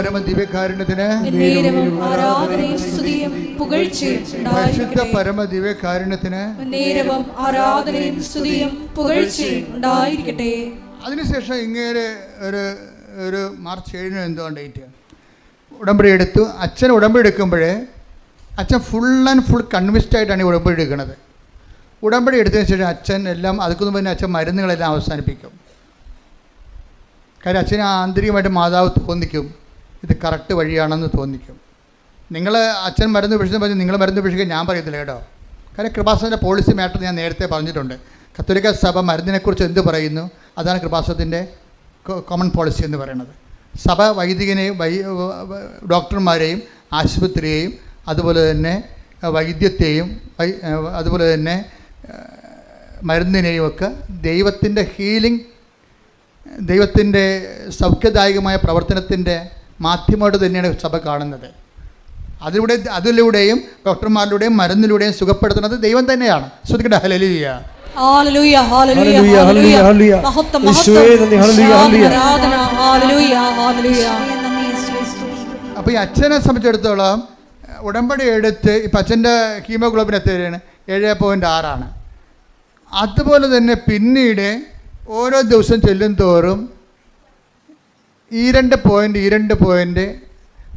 പരമദിവ്യകാരുണ്യത്തിന് പരിശുദ്ധ പരമദിവ്യകാരുണ്യത്തിന് അതിനുശേഷം ഇങ്ങനെ ഒരു മാർച്ച് 7 എന്തോ ഡേറ്റ് ഉടമ്പടി എടുത്തു. അച്ഛൻ ഉടമ്പടി എടുക്കുമ്പോഴേ അച്ഛൻ ഫുൾ ആൻഡ് ഫുൾ കൺവിൻസ്ഡ് ആയിട്ടാണ് ഈ ഉടമ്പടി എടുക്കുന്നത്. ഉടമ്പടി എടുത്തതിന് ശേഷം അച്ഛൻ എല്ലാം അതുക്കൊന്നും പിന്നെ അച്ഛൻ മരുന്നുകളെല്ലാം അവസാനിപ്പിക്കും. കാര്യം അച്ഛന് ആന്തരികമായിട്ട് മാതാവ് തോന്നിക്കും ഇത് കറക്റ്റ് വഴിയാണെന്ന് തോന്നിക്കും. നിങ്ങൾ അച്ഛൻ മരുന്ന് ഉപേക്ഷിച്ചെന്ന് പറഞ്ഞ് നിങ്ങൾ മരുന്ന് ഉപേക്ഷിക്കാൻ ഞാൻ പറയത്തില്ല കേട്ടോ. കാര്യം കൃപാസനത്തിൻ്റെ പോളിസി മാറ്റർ ഞാൻ നേരത്തെ പറഞ്ഞിട്ടുണ്ട്. കത്തോലിക്ക സഭ മരുന്നിനെക്കുറിച്ച് എന്ത് പറയുന്നു അതാണ് കൃപാസനത്തിൻ്റെ കോമൺ പോളിസി എന്ന് പറയുന്നത്. സഭ വൈദികനെയും ഡോക്ടർമാരെയും ആശുപത്രിയെയും അതുപോലെ തന്നെ വൈദ്യത്തെയും അതുപോലെ തന്നെ മരുന്നിനെയും ഒക്കെ ദൈവത്തിൻ്റെ ഹീലിംഗ്, ദൈവത്തിൻ്റെ സൗഖ്യദായകമായ പ്രവർത്തനത്തിൻ്റെ മാധ്യമമായിട്ട് തന്നെയാണ് സഭ കാണുന്നത്. അതിലൂടെയും ഡോക്ടർമാരിലൂടെയും മരുന്നിലൂടെയും സുഖപ്പെടുത്തുന്നത് ദൈവം തന്നെയാണ്. ശ്രദ്ധിക്കട്ടെ. ഹല്ലേലൂയ. അപ്പോൾ ഈ അച്ഛനെ സംബന്ധിച്ചിടത്തോളം ഉടമ്പടി എടുത്ത് ഇപ്പം അച്ഛൻ്റെ ഹീമോഗ്ലോബിൻ എത്രയാണ്? 7.6. അതുപോലെ തന്നെ പിന്നീട് ഓരോ ദിവസം ചെല്ലും തോറും ഈ 2 പോയിൻ്റ്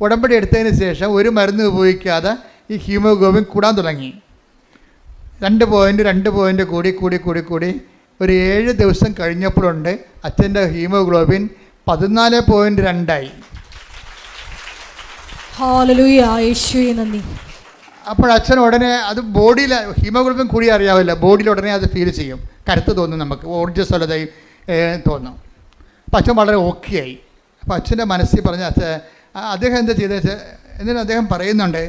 ഉടമ്പടി എടുത്തതിന് ശേഷം ഒരു മരുന്ന് ഉപയോഗിക്കാതെ ഈ ഹീമോഗ്ലോബിൻ കൂടാൻ തുടങ്ങി. 2 പോയിൻ്റ് കൂടി ഒരു 7 ദിവസം കഴിഞ്ഞപ്പോഴുണ്ട് അച്ഛൻ്റെ ഹീമോഗ്ലോബിൻ 14.2 അപ്പോൾ അച്ഛൻ ഉടനെ അത് ബോഡിയിൽ ഹീമോഗ്ലോബിൻ കൂടി അറിയാവില്ല, ബോഡിയിൽ ഉടനെ അത് ഫീൽ ചെയ്യും, കരുത്ത് തോന്നും, നമുക്ക് ഊർജ്ജസ്വലതയും തോന്നും. അപ്പം അച്ഛൻ വളരെ ഓക്കെ ആയി. അപ്പോൾ അച്ഛൻ്റെ മനസ്സിൽ പറഞ്ഞ അദ്ദേഹം എന്താ ചെയ്തത് എന്നിട്ട് അദ്ദേഹം പറയുന്നുണ്ട്,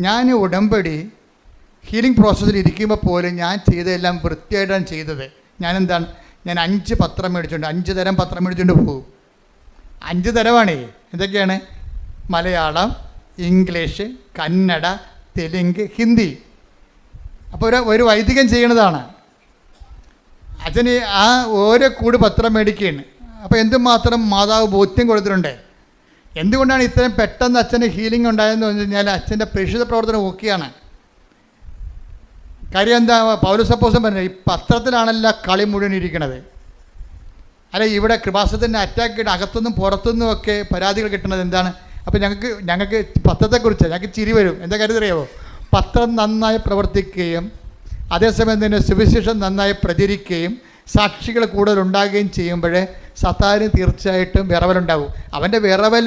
ഞാൻ ഉടമ്പടി ഹീലിംഗ് പ്രോസസ്സിൽ ഇരിക്കുമ്പോൾ പോലും ഞാൻ ചെയ്തതെല്ലാം വൃത്തിയായിട്ടാണ് ചെയ്തത്. ഞാൻ 5 പത്രം മേടിച്ചുകൊണ്ട് 5 തരം പത്രം മേടിച്ചുകൊണ്ട് പോകും. 5 തരമാണേ. എന്തൊക്കെയാണ്? മലയാളം, ഇംഗ്ലീഷ്, കന്നഡ, തെലുങ്ക്, ഹിന്ദി. അപ്പോൾ ഒരു വൈദികൻ ചെയ്യണതാണ്. അച്ഛന് ആ ഓരോ കൂട് പത്രം മേടിക്കുകയാണ്. അപ്പോൾ എന്തുമാത്രം മാതാവ് ബോധ്യം കൊടുത്തിട്ടുണ്ട്. എന്തുകൊണ്ടാണ് ഇത്രയും പെട്ടെന്ന് അച്ഛന് ഹീലിംഗ് ഉണ്ടായതെന്ന് പറഞ്ഞു കഴിഞ്ഞാൽ അച്ഛൻ്റെ പ്രേക്ഷിത പ്രവർത്തനം ഓക്കെയാണ്. കാര്യം എന്താ? പൗലോസ് അപ്പോസ്തലൻ പറഞ്ഞത് ഈ പത്രത്തിലാണല്ല കളി മുഴുവൻ ഇരിക്കണത്. അല്ല, ഇവിടെ കൃപാസനത്തിൻ്റെ അറ്റാക്ക് ഇട്ട് അകത്തുനിന്നും പുറത്തുനിന്നും ഒക്കെ പരാതികൾ കിട്ടുന്നത് എന്താണ്? അപ്പോൾ ഞങ്ങൾക്ക് പത്രത്തെക്കുറിച്ച് ഞങ്ങൾക്ക് ചിരി വരും. എന്താ കാര്യം അറിയാമോ? പത്രം നന്നായി പ്രവർത്തിക്കുകയും അതേസമയം തന്നെ സുവിശേഷം നന്നായി പ്രചരിക്കുകയും സാക്ഷികൾ കൂടുതൽ ഉണ്ടാകുകയും ചെയ്യുമ്പോഴേ സത്താന് തീർച്ചയായിട്ടും വിറവലുണ്ടാകും. അവൻ്റെ വിറവൽ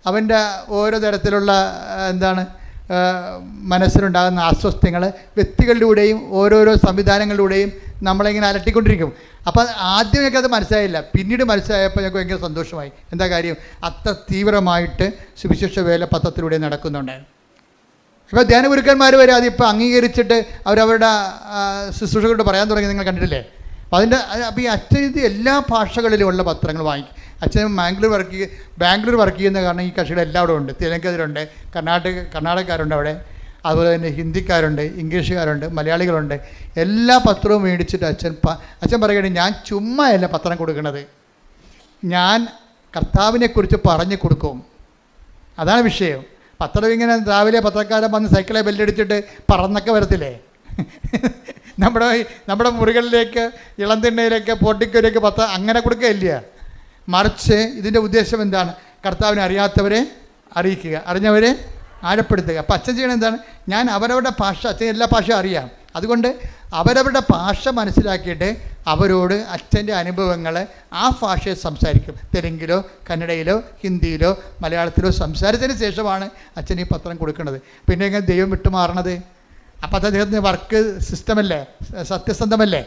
അവൻ്റെ ഓരോ തരത്തിലുള്ള മനസ്സിലുണ്ടാകുന്ന അസ്വസ്ഥങ്ങൾ വ്യക്തികളിലൂടെയും ഓരോരോ സംവിധാനങ്ങളിലൂടെയും നമ്മളിങ്ങനെ അലട്ടിക്കൊണ്ടിരിക്കും. അപ്പം ആദ്യമൊക്കെ അത് മനസ്സിലായില്ല, പിന്നീട് മനസ്സിലായപ്പോൾ ഞങ്ങൾക്ക് ഭയങ്കര സന്തോഷമായി. എന്താ കാര്യം? അത്ര തീവ്രമായിട്ട് സുവിശേഷ വേല പത്രത്തിലൂടെ നടക്കുന്നുണ്ട്. ഇപ്പോൾ ധ്യാനഗുരുക്കന്മാർ വരെ അതിപ്പോൾ അംഗീകരിച്ചിട്ട് അവരവരുടെ ശുശ്രൂഷകളോട് പറയാൻ തുടങ്ങി, നിങ്ങൾ കണ്ടിട്ടില്ലേ? അപ്പോൾ ഈ അച്ഛൻ ഇത് എല്ലാ ഭാഷകളിലുമുള്ള പത്രങ്ങൾ വാങ്ങിക്കും. അച്ഛൻ ബാംഗ്ലൂർ വർക്ക് ചെയ്യുന്ന കാരണം ഈ കക്ഷികൾ എല്ലാവരും ഉണ്ട്. തെലുങ്കരുണ്ട്, കർണാടകക്കാരുണ്ട് അവിടെ, അതുപോലെ തന്നെ ഹിന്ദിക്കാരുണ്ട്, ഇംഗ്ലീഷുകാരുണ്ട്, മലയാളികളുണ്ട്. എല്ലാ പത്രവും മേടിച്ചിട്ട് അച്ഛൻ പറയുകയാണ്, ഞാൻ ചുമ്മാ അല്ല പത്രം കൊടുക്കുന്നത്, ഞാൻ കർത്താവിനെക്കുറിച്ച് പറഞ്ഞു കൊടുക്കും. അതാണ് വിഷയം. പത്രം ഇങ്ങനെ രാവിലെ പത്രക്കാരൻ വന്ന് സൈക്കിളെ ബെല്ലടിച്ചിട്ട് പറന്നൊക്കെ വരത്തില്ലേ? നമ്മുടെ മുറികളിലേക്ക്, ഇളം തിണ്ണയിലേക്ക്, പോട്ടിക്കരിലേക്ക് പത്രം അങ്ങനെ കൊടുക്കുകയില്ല. മറിച്ച് ഇതിൻ്റെ ഉദ്ദേശം എന്താണ്? കർത്താവിനെ അറിയാത്തവരെ അറിയിക്കുക, അറിഞ്ഞവരെ ആഴപ്പെടുത്തുക. അപ്പം അച്ഛൻ ചെയ്യണം എന്താണ്? ഞാൻ അവരവരുടെ ഭാഷ, അച്ഛൻ എല്ലാ ഭാഷയും അറിയാം, അതുകൊണ്ട് അവരവരുടെ ഭാഷ മനസ്സിലാക്കിയിട്ട് അവരോട് അച്ഛൻ്റെ അനുഭവങ്ങൾ ആ ഭാഷയെ സംസാരിക്കും. തെലുങ്കിലോ കന്നഡയിലോ ഹിന്ദിയിലോ മലയാളത്തിലോ സംസാരിച്ചതിന് ശേഷമാണ് അച്ഛൻ ഈ പത്രം കൊടുക്കുന്നത്. പിന്നെ എങ്ങനെ ദൈവം വിട്ടുമാറണത്? അപ്പം അത് അദ്ദേഹത്തിൻ്റെ വർക്ക് സിസ്റ്റമല്ലേ, സത്യസന്ധമല്ലേ,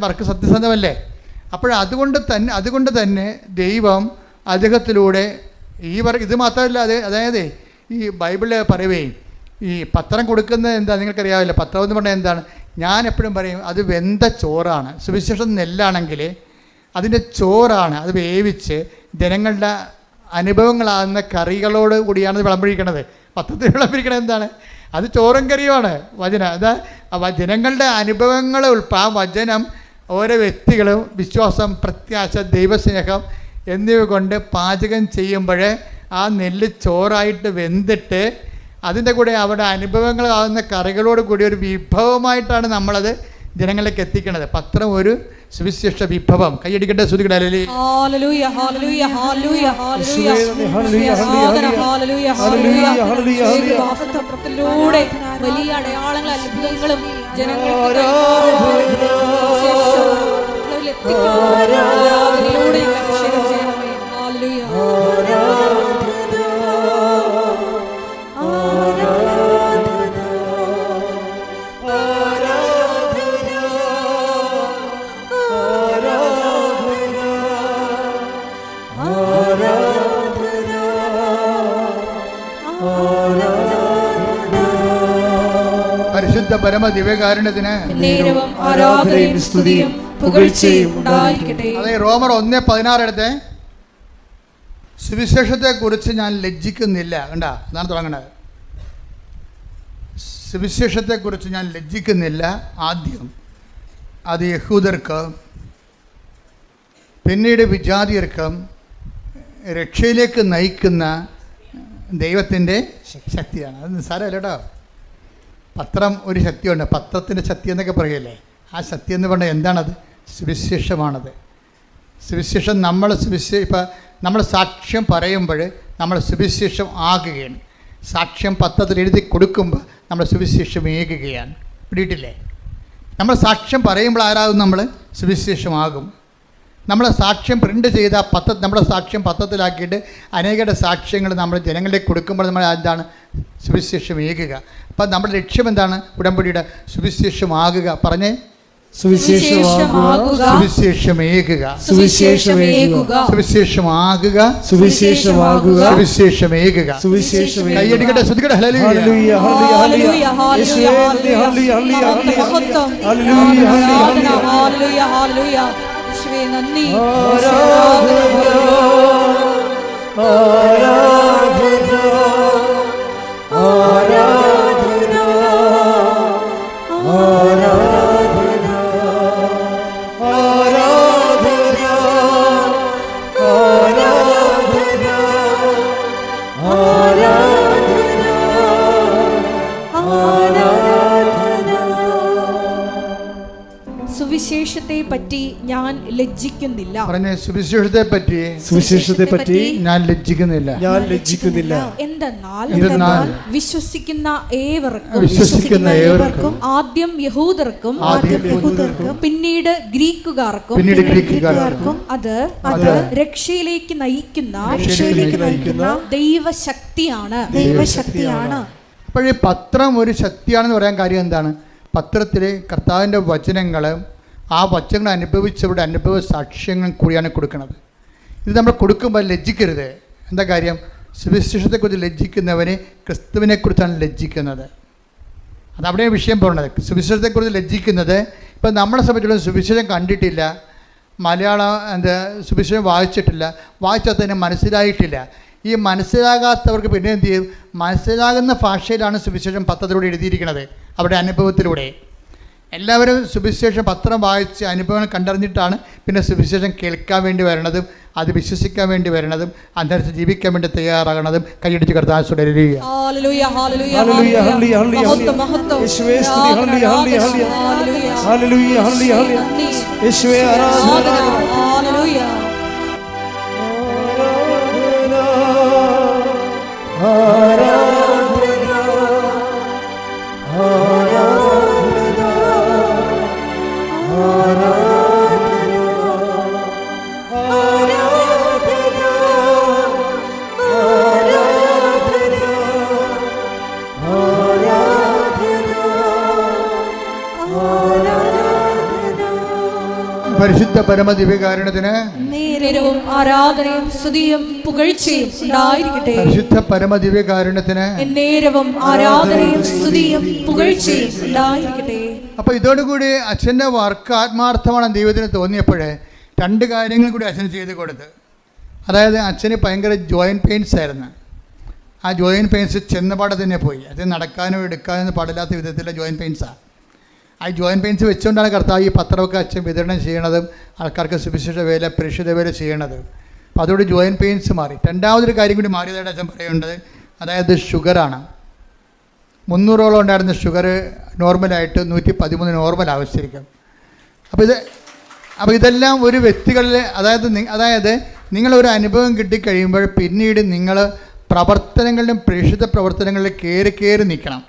വർക്ക് സത്യസന്ധമല്ലേ? അതുകൊണ്ട് തന്നെ ദൈവം അദ്ദേഹത്തിലൂടെ ഇത് മാത്രമല്ല, അതായത് ഈ ബൈബിളിൽ പറയുകയും ഈ പത്രം കൊടുക്കുന്നത് എന്താ നിങ്ങൾക്കറിയാവില്ല. പത്രം എന്ന് പറഞ്ഞാൽ എന്താണ്? ഞാൻ എപ്പോഴും പറയും, അത് വെന്ത ചോറാണ്. സുവിശേഷം നെല്ലാണെങ്കിൽ അതിൻ്റെ ചോറാണ്. അത് വേവിച്ച് ജനങ്ങളുടെ അനുഭവങ്ങളാകുന്ന കറികളോട് കൂടിയാണ് വിളമ്പഴിക്കണത്. പത്രത്തിൽ വിളമ്പഴിക്കണത് എന്താണ്? അത് ചോറും കറിയുമാണ് വചനം. ജനങ്ങളുടെ അനുഭവങ്ങൾ ആ വചനം ഓരോ വ്യക്തികളും വിശ്വാസം, പ്രത്യാശ, ദൈവസ്നേഹം എന്നിവ കൊണ്ട് പാചകം ചെയ്യുമ്പോൾ ആ നെല്ല് ചോറായിട്ട് വെന്തിട്ട് അതിൻ്റെ കൂടെ അവിടെ അനുഭവങ്ങളാകുന്ന കറികളോട് കൂടി ഒരു വിഭവമായിട്ടാണ് നമ്മളത് ജനങ്ങളിലേക്ക് എത്തിക്കുന്നത്. പത്രം ഒരു സുവിശേഷ വിഭവം. കൈയടിക്കട്ടെ, ശ്രുതിക്കട്ടെ. വലിയ അടയാളങ്ങളും അത്ഭുതങ്ങളും ജനങ്ങളിലൂടെ പരിശുദ്ധ പരമ ദിവ്യകാരുണ്യത്തിന് ആരാധനയും സ്തുതിയും പുകഴ്ചയും ഉണ്ടായിരിക്കട്ടെ. അതെ, റോമർ 1:16 എടുത്തേ. സുവിശേഷത്തെക്കുറിച്ച് ഞാൻ ലജ്ജിക്കുന്നില്ല. കണ്ടാ, എന്നാണ് തുടങ്ങണത്. സുവിശേഷത്തെക്കുറിച്ച് ഞാൻ ലജ്ജിക്കുന്നില്ല. ആദ്യം അത് യഹൂദർക്ക്, പിന്നീട് വിജാതിയർക്കും രക്ഷയിലേക്ക് നയിക്കുന്ന ദൈവത്തിൻ്റെ ശക്തിയാണ്. അത് നിസ്സാരമല്ല കേട്ടോ. പത്രം ഒരു ശക്തിയുണ്ട്. പത്രത്തിൻ്റെ ശക്തി എന്നൊക്കെ പറയല്ലേ. ആ ശക്തി എന്ന് പറഞ്ഞാൽ എന്താണത്? സുവിശേഷമാണത്. സുവിശേഷം ഇപ്പം നമ്മൾ സാക്ഷ്യം പറയുമ്പോൾ നമ്മൾ സുവിശേഷം ആകുകയാണ്. സാക്ഷ്യം പത്രത്തിൽ എഴുതി കൊടുക്കുമ്പോൾ നമ്മൾ സുവിശേഷം ഏകുകയാണ്. പിടിയിട്ടില്ലേ? നമ്മൾ സാക്ഷ്യം പറയുമ്പോൾ ആരാകും? നമ്മൾ സുവിശേഷമാകും. നമ്മളെ സാക്ഷ്യം പ്രിൻ്റ് ചെയ്ത നമ്മുടെ സാക്ഷ്യം പത്രത്തിലാക്കിയിട്ട് അനേകരുടെ സാക്ഷ്യങ്ങൾ നമ്മൾ ജനങ്ങളിലേക്ക് കൊടുക്കുമ്പോൾ നമ്മൾ എന്താണ്? സുവിശേഷം ഏകുക. അപ്പം നമ്മുടെ ലക്ഷ്യം എന്താണ്? ഉടമ്പടിയുടെ സുവിശേഷമാകുക. പറഞ്ഞേ, സുവിശേഷമാകുക, സുവിശേഷമേകുക, സുവിശേഷമേകുക, സുവിശേഷമാകുക, സുവിശേഷമാകുക, സുവിശേഷമേകുക. കൈയടിക്കട്ടെ, ശ്രുതിക്കട്ടെ. ഹല്ലേലൂയ, ഹല്ലേലൂയ, ഹല്ലേലൂയ, ഹല്ലേലൂയ, ഹല്ലേലൂയ, ഹല്ലേലൂയ. യേശുവേ നന്ദി. സുവിശേഷത്തെ പറ്റി ഞാൻ ലജ്ജിക്കുന്നില്ല. പറഞ്ഞേ, സുവിശേഷത്തെ പറ്റി ഞാൻ ലജ്ജിക്കുന്നില്ല. എന്തെന്നാൽ വിശ്വസിക്കുന്ന ഏവർക്കും ആദ്യം യഹൂദർക്കും പിന്നീട് ഗ്രീക്കുകാർക്കും അത് രക്ഷയിലേക്ക് നയിക്കുന്ന ദൈവശക്തിയാണ്. അപ്പോഴേ പത്രം ഒരു ശക്തിയാണെന്ന് പറയാൻ കാര്യം എന്താണ്? പത്രത്തിലെ കർത്താവിൻ്റെ വചനങ്ങൾ, ആ വചനങ്ങൾ അനുഭവിച്ചവരുടെ അനുഭവ സാക്ഷ്യങ്ങൾ കൂടിയാണ് കൊടുക്കുന്നത്. ഇത് നമ്മൾ കൊടുക്കുമ്പോൾ ലജ്ജിക്കരുത്. എന്താ കാര്യം? സുവിശേഷത്തെക്കുറിച്ച് ലജ്ജിക്കുന്നവന് ക്രിസ്തുവിനെക്കുറിച്ചാണ് ലജ്ജിക്കുന്നത്. അതവിടെ വിഷയം പറയുന്നത്. സുവിശേഷത്തെക്കുറിച്ച് ലജ്ജിക്കുന്നത്, ഇപ്പം നമ്മളെ സംബന്ധിച്ചുള്ള സുവിശേഷം കണ്ടിട്ടില്ല, മലയാളം സുവിശേഷം വായിച്ചാൽ തന്നെ മനസ്സിലായിട്ടില്ല. ഈ മനസ്സിലാകാത്തവർക്ക് പിന്നെ എന്ത് ചെയ്യും? മനസ്സിലാകുന്ന ഭാഷയിലാണ് സുവിശേഷം പത്രത്തിലൂടെ എഴുതിയിരിക്കുന്നത്, അവരുടെ അനുഭവത്തിലൂടെ. എല്ലാവരും സുവിശേഷം പത്രം വായിച്ച് അനുഭവങ്ങൾ കണ്ടറിഞ്ഞിട്ടാണ് പിന്നെ സുവിശേഷം കേൾക്കാൻ വേണ്ടി വരണതും അത് വിശ്വസിക്കാൻ വേണ്ടി വരണതും അനുസരിച്ച് ജീവിക്കാൻ വേണ്ടി തയ്യാറാകണതും. കൈയടിച്ച് കർത്താവ് തുടരുക. പരിശുദ്ധ പരമ ദിവ്യകാരുണ്യത്തിന് നേരവും ആരാധനയും സ്തുതിയും പുകഴ്ചയും ഉണ്ടായിരിക്കട്ടെ. പരിശുദ്ധ പരമ ദിവ്യകാരുണ്യത്തിന് നേരവും ആരാധനയും സ്തുതിയും പുകഴ്ചയും ഉണ്ടായിരിക്കട്ടെ. അപ്പോൾ ഇതോടുകൂടി അച്ഛൻ്റെ വർക്ക് ആത്മാർത്ഥമാണ് ദൈവത്തിന് തോന്നിയപ്പോഴേ രണ്ട് കാര്യങ്ങൾ കൂടി അച്ഛൻ ചെയ്ത് കൊടുത്ത്. അതായത് അച്ഛന് ഭയങ്കര ജോയിൻറ്റ് പെയിൻസ് ആയിരുന്നു. ആ ജോയിൻറ്റ് പെയിൻസ് ചെന്നപാടെ തന്നെ പോയി. അച്ഛൻ നടക്കാനോ എടുക്കാനോ പാടില്ലാത്ത വിധത്തിലുള്ള ജോയിൻറ്റ് പെയിൻസാണ്. ആ ജോയിൻറ്റ് പെയിൻസ് വെച്ചുകൊണ്ടാണ് കർത്താവ് ഈ പത്രമൊക്കെ അച്ഛൻ വിതരണം ചെയ്യണതും ആൾക്കാർക്ക് സുവിശേഷ വേല, പരിശുദ്ധ വേല ചെയ്യണത്. അപ്പോൾ അതോട് ജോയിൻറ്റ് പെയിൻസ് മാറി. രണ്ടാമതൊരു കാര്യം കൂടി മാറിയതായിട്ട് അച്ഛൻ പറയുന്നത്, അതായത് ഷുഗറാണ്. 300ഓളം ഉണ്ടായിരുന്ന ഷുഗർ നോർമലായിട്ട് 113 നോർമൽ ആവശ്യമായിരിക്കും. അപ്പോൾ ഇതെല്ലാം ഒരു വ്യക്തികളിൽ, അതായത് നിങ്ങളൊരു അനുഭവം കിട്ടിക്കഴിയുമ്പോൾ പിന്നീട് നിങ്ങൾ പ്രവർത്തനങ്ങളിലും പ്രേക്ഷിത പ്രവർത്തനങ്ങളിൽ കയറി നിൽക്കണം.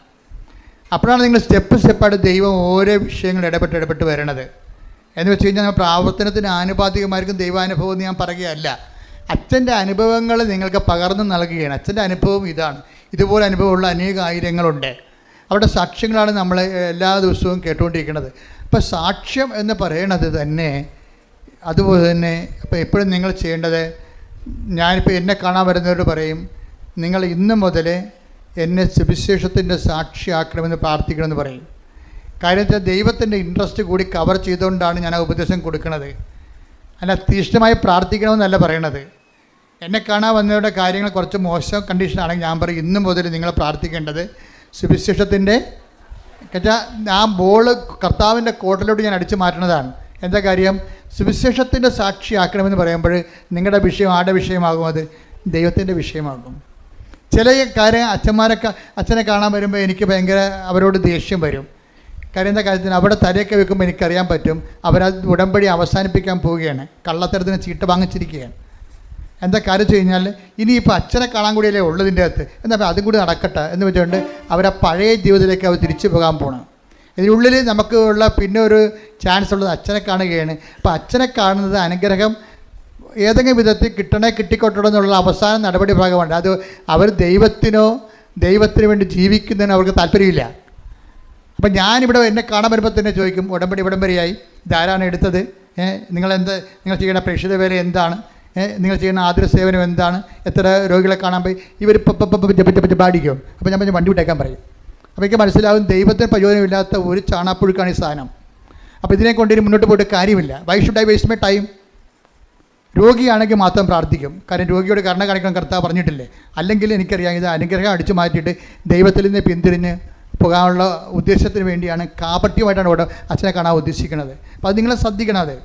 അപ്പോഴാണ് നിങ്ങൾ സ്റ്റെപ്പായിട്ട് ദൈവം ഓരോ വിഷയങ്ങൾ ഇടപെട്ട് വരണത്. എന്ന് വെച്ച് കഴിഞ്ഞാൽ പ്രാവർത്തനത്തിന് ആനുപാതികമായിരിക്കും ദൈവാനുഭവം എന്ന് ഞാൻ പറയുകയല്ല. അച്ഛൻ്റെ അനുഭവങ്ങൾ നിങ്ങൾക്ക് പകർന്നു നൽകുകയാണ്. അച്ഛൻ്റെ അനുഭവം ഇതാണ്. ഇതുപോലെ അനുഭവമുള്ള അനേക ആയിരങ്ങളുണ്ട്. അവരുടെ സാക്ഷ്യങ്ങളാണ് നമ്മൾ എല്ലാ ദിവസവും കേട്ടുകൊണ്ടിരിക്കുന്നത്. അപ്പോൾ സാക്ഷ്യം എന്ന് പറയണത് തന്നെ അതുപോലെ തന്നെ അപ്പോൾ എപ്പോഴും നിങ്ങൾ ചെയ്യേണ്ടത്, ഞാനിപ്പോൾ എന്നെ കാണാൻ വരുന്നവരോട് പറയും, നിങ്ങൾ ഇന്ന് മുതൽ എന്നെ സുവിശേഷത്തിൻ്റെ സാക്ഷിയാക്കണമെന്ന് പ്രാർത്ഥിക്കണമെന്ന് പറയും. കാര്യം വെച്ചാൽ ദൈവത്തിൻ്റെ ഇൻട്രസ്റ്റ് കൂടി കവർ ചെയ്തുകൊണ്ടാണ് ഞാൻ ആ ഉപദേശം കൊടുക്കുന്നത്. അല്ല തീഷ്ണമായി പ്രാർത്ഥിക്കണമെന്നല്ല പറയണത്. എന്നെ കാണാൻ വന്നവരുടെ കാര്യങ്ങൾ കുറച്ച് മോശം കണ്ടീഷനാണെങ്കിൽ ഞാൻ പറയും, ഇന്ന് മുതൽ നിങ്ങൾ പ്രാർത്ഥിക്കേണ്ടത് സുവിശേഷത്തിൻ്റെ ആ ബോള് കർത്താവിൻ്റെ കോട്ടിലോട്ട് ഞാൻ അടിച്ചു മാറ്റുന്നതാണ്. എന്താ കാര്യം? സുവിശേഷത്തിൻ്റെ സാക്ഷിയാക്കണമെന്ന് പറയുമ്പോൾ നിങ്ങളുടെ വിഷയം ആരുടെ വിഷയമാകും? അത് ദൈവത്തിൻ്റെ വിഷയമാകും. ചില കാര്യം അച്ഛനെ കാണാൻ വരുമ്പോൾ എനിക്ക് ഭയങ്കര അവരോട് ദേഷ്യം വരും. കാര്യം എന്താ കാര്യത്തിന് അവിടെ തലയൊക്കെ വെക്കുമ്പോൾ എനിക്കറിയാൻ പറ്റും അവരത് ഉടമ്പടി അവസാനിപ്പിക്കാൻ പോവുകയാണ്, കള്ളത്തരത്തിന് ചീട്ട് വാങ്ങിച്ചിരിക്കുകയാണ്. എന്താ കാര്യം വെച്ച് കഴിഞ്ഞാൽ ഇനിയിപ്പോൾ അച്ഛനെ കാണാൻ കൂടിയല്ലേ ഉള്ളതിൻ്റെ അകത്ത്, എന്നാൽ അതും കൂടി നടക്കട്ടെ എന്ന് വെച്ചുകൊണ്ട് അവരെ പഴയ ജീവിതത്തിലേക്ക് അവർ തിരിച്ചു പോകാൻ പോകണം. ഇതിനുള്ളിൽ നമുക്ക് ഉള്ള പിന്നെ ഒരു ചാൻസ് ഉള്ളത് അച്ഛനെ കാണുകയാണ്. അപ്പോൾ അച്ഛനെ കാണുന്നത് അനുഗ്രഹം ഏതെങ്കിലും വിധത്തിൽ കിട്ടിക്കൊട്ടോ എന്നുള്ള അവസാന നടപടി ഭാഗമാണ്. അത് അവർ ദൈവത്തിന് വേണ്ടി ജീവിക്കുന്നതിന് അവർക്ക് താല്പര്യമില്ല. അപ്പം ഞാനിവിടെ എന്നെ കാണാൻ വരുമ്പോൾ തന്നെ ചോദിക്കും, ഉടമ്പടി ഇവിടം വരെയായി, ഇതാരാണ് എടുത്തത്, നിങ്ങൾ ചെയ്യുന്ന പ്രേക്ഷിത വേല എന്താണ്, നിങ്ങൾ ചെയ്യുന്ന ആതുര സേവനം എന്താണ്, എത്ര രോഗികളെ കാണാൻ പോയി, ഇവർ പാടിക്കും. അപ്പോൾ ഞാൻ വണ്ടി വിട്ടേക്കാൻ പറയും. അപ്പോൾ എനിക്ക് മനസ്സിലാവും ദൈവത്തിന് പ്രയോജനമില്ലാത്ത ഒരു ചാണാപ്പുഴുക്കാണ് ഈ സാധനം. അപ്പോൾ ഇതിനെ കൊണ്ടിന് മുന്നോട്ട് പോയിട്ട് കാര്യമില്ല. Why should I waste my time? രോഗിയാണെങ്കിൽ മാത്രം പ്രാർത്ഥിക്കും. കാര്യം രോഗിയോട് കരുണ കാണിക്കണം കർത്താവ് പറഞ്ഞിട്ടില്ലേ. അല്ലെങ്കിൽ എനിക്കറിയാം ഇത് അനുഗ്രഹം അടിച്ചു മാറ്റിയിട്ട് ദൈവത്തിൽ നിന്ന് പിന്തിരിഞ്ഞ് പോകാനുള്ള ഉദ്ദേശത്തിന് വേണ്ടിയാണ്, കാപട്യമായിട്ടാണ് ഇവിടെ അച്ഛനെ കാണാൻ ഉദ്ദേശിക്കുന്നത്. അപ്പോൾ അത് നിങ്ങൾ ശ്രദ്ധിക്കണം. അത്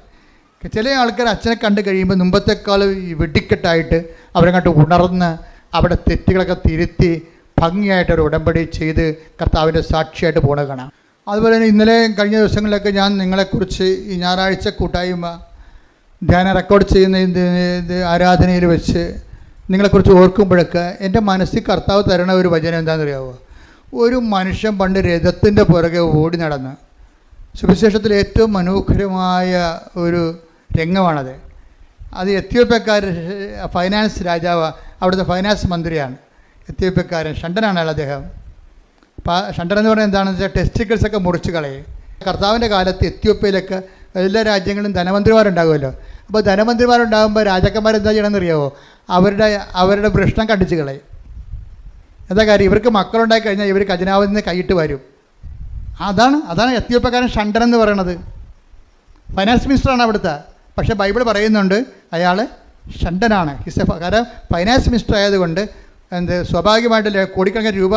ചില ആൾക്കാർ അച്ഛനെ കണ്ടു കഴിയുമ്പോൾ മുമ്പത്തെക്കാൾ വെടിക്കെട്ടായിട്ട് അവരങ്ങോട്ട് ഉണർന്ന് അവിടെ തെറ്റുകളൊക്കെ തിരുത്തി ഭംഗിയായിട്ടൊരു ഉടമ്പടി ചെയ്ത് കർത്താവിൻ്റെ സാക്ഷിയായിട്ട് പോകണത് കാണാം. അതുപോലെ തന്നെ ഇന്നലെ കഴിഞ്ഞ ദിവസങ്ങളിലൊക്കെ ഞാൻ നിങ്ങളെക്കുറിച്ച് ഈ ഞായറാഴ്ച കൂട്ടായ്മ ധ്യാനം റെക്കോർഡ് ചെയ്യുന്ന ഇത് ആരാധനയിൽ വെച്ച് നിങ്ങളെക്കുറിച്ച് ഓർക്കുമ്പോഴൊക്കെ എൻ്റെ മനസ്സിൽ കർത്താവ് തരണ ഒരു വചനം എന്താണെന്നറിയാമോ? ഒരു മനുഷ്യൻ പണ്ട് രഥത്തിൻ്റെ പുറകെ ഓടി നടന്ന്, സുവിശേഷത്തിൽ ഏറ്റവും മനോഹരമായ ഒരു രംഗമാണത്. അത് എത്യോപ്യക്കാർ ഫൈനാൻസ് രാജാവ്, അവിടുത്തെ ഫൈനാൻസ് മന്ത്രിയാണ് എത്യോപ്യക്കാരൻ, ഷണ്ടനാണ് അദ്ദേഹം. ഷണ്ടൻ എന്ന് പറഞ്ഞാൽ എന്താണെന്ന് വെച്ചാൽ ടെസ്റ്റിക്കിൾസൊക്കെ മുറിച്ച് കളയും. കർത്താവിൻ്റെ കാലത്ത് എത്യോപ്യയിലൊക്കെ എല്ലാ രാജ്യങ്ങളിലും ധനമന്ത്രിമാരുണ്ടാകുമല്ലോ. അപ്പോൾ ധനമന്ത്രിമാരുണ്ടാകുമ്പോൾ രാജാക്കന്മാരെന്താ ചെയ്യണമെന്ന് അറിയാമോ? അവരുടെ വൃഷ്ണം കണ്ടിച്ച് കളയും. എന്താ കാര്യം? ഇവർക്ക് മക്കളുണ്ടായി കഴിഞ്ഞാൽ ഇവർ ഖജനാവിൽ നിന്ന് കൈയിട്ട് വരും. അതാണ് എത്യോപ്യക്കാരൻ ഷണ്ടൻ എന്ന് പറയണത്. ഫൈനാൻസ് മിനിസ്റ്ററാണ് അവിടുത്തെ. പക്ഷേ ബൈബിൾ പറയുന്നുണ്ട് അയാൾ ഷണ്ടനാണ്. കാരണം ഫൈനാൻസ് മിനിസ്റ്റർ ആയതുകൊണ്ട് സ്വാഭാവികമായിട്ട് കോടിക്കണക്കിന് രൂപ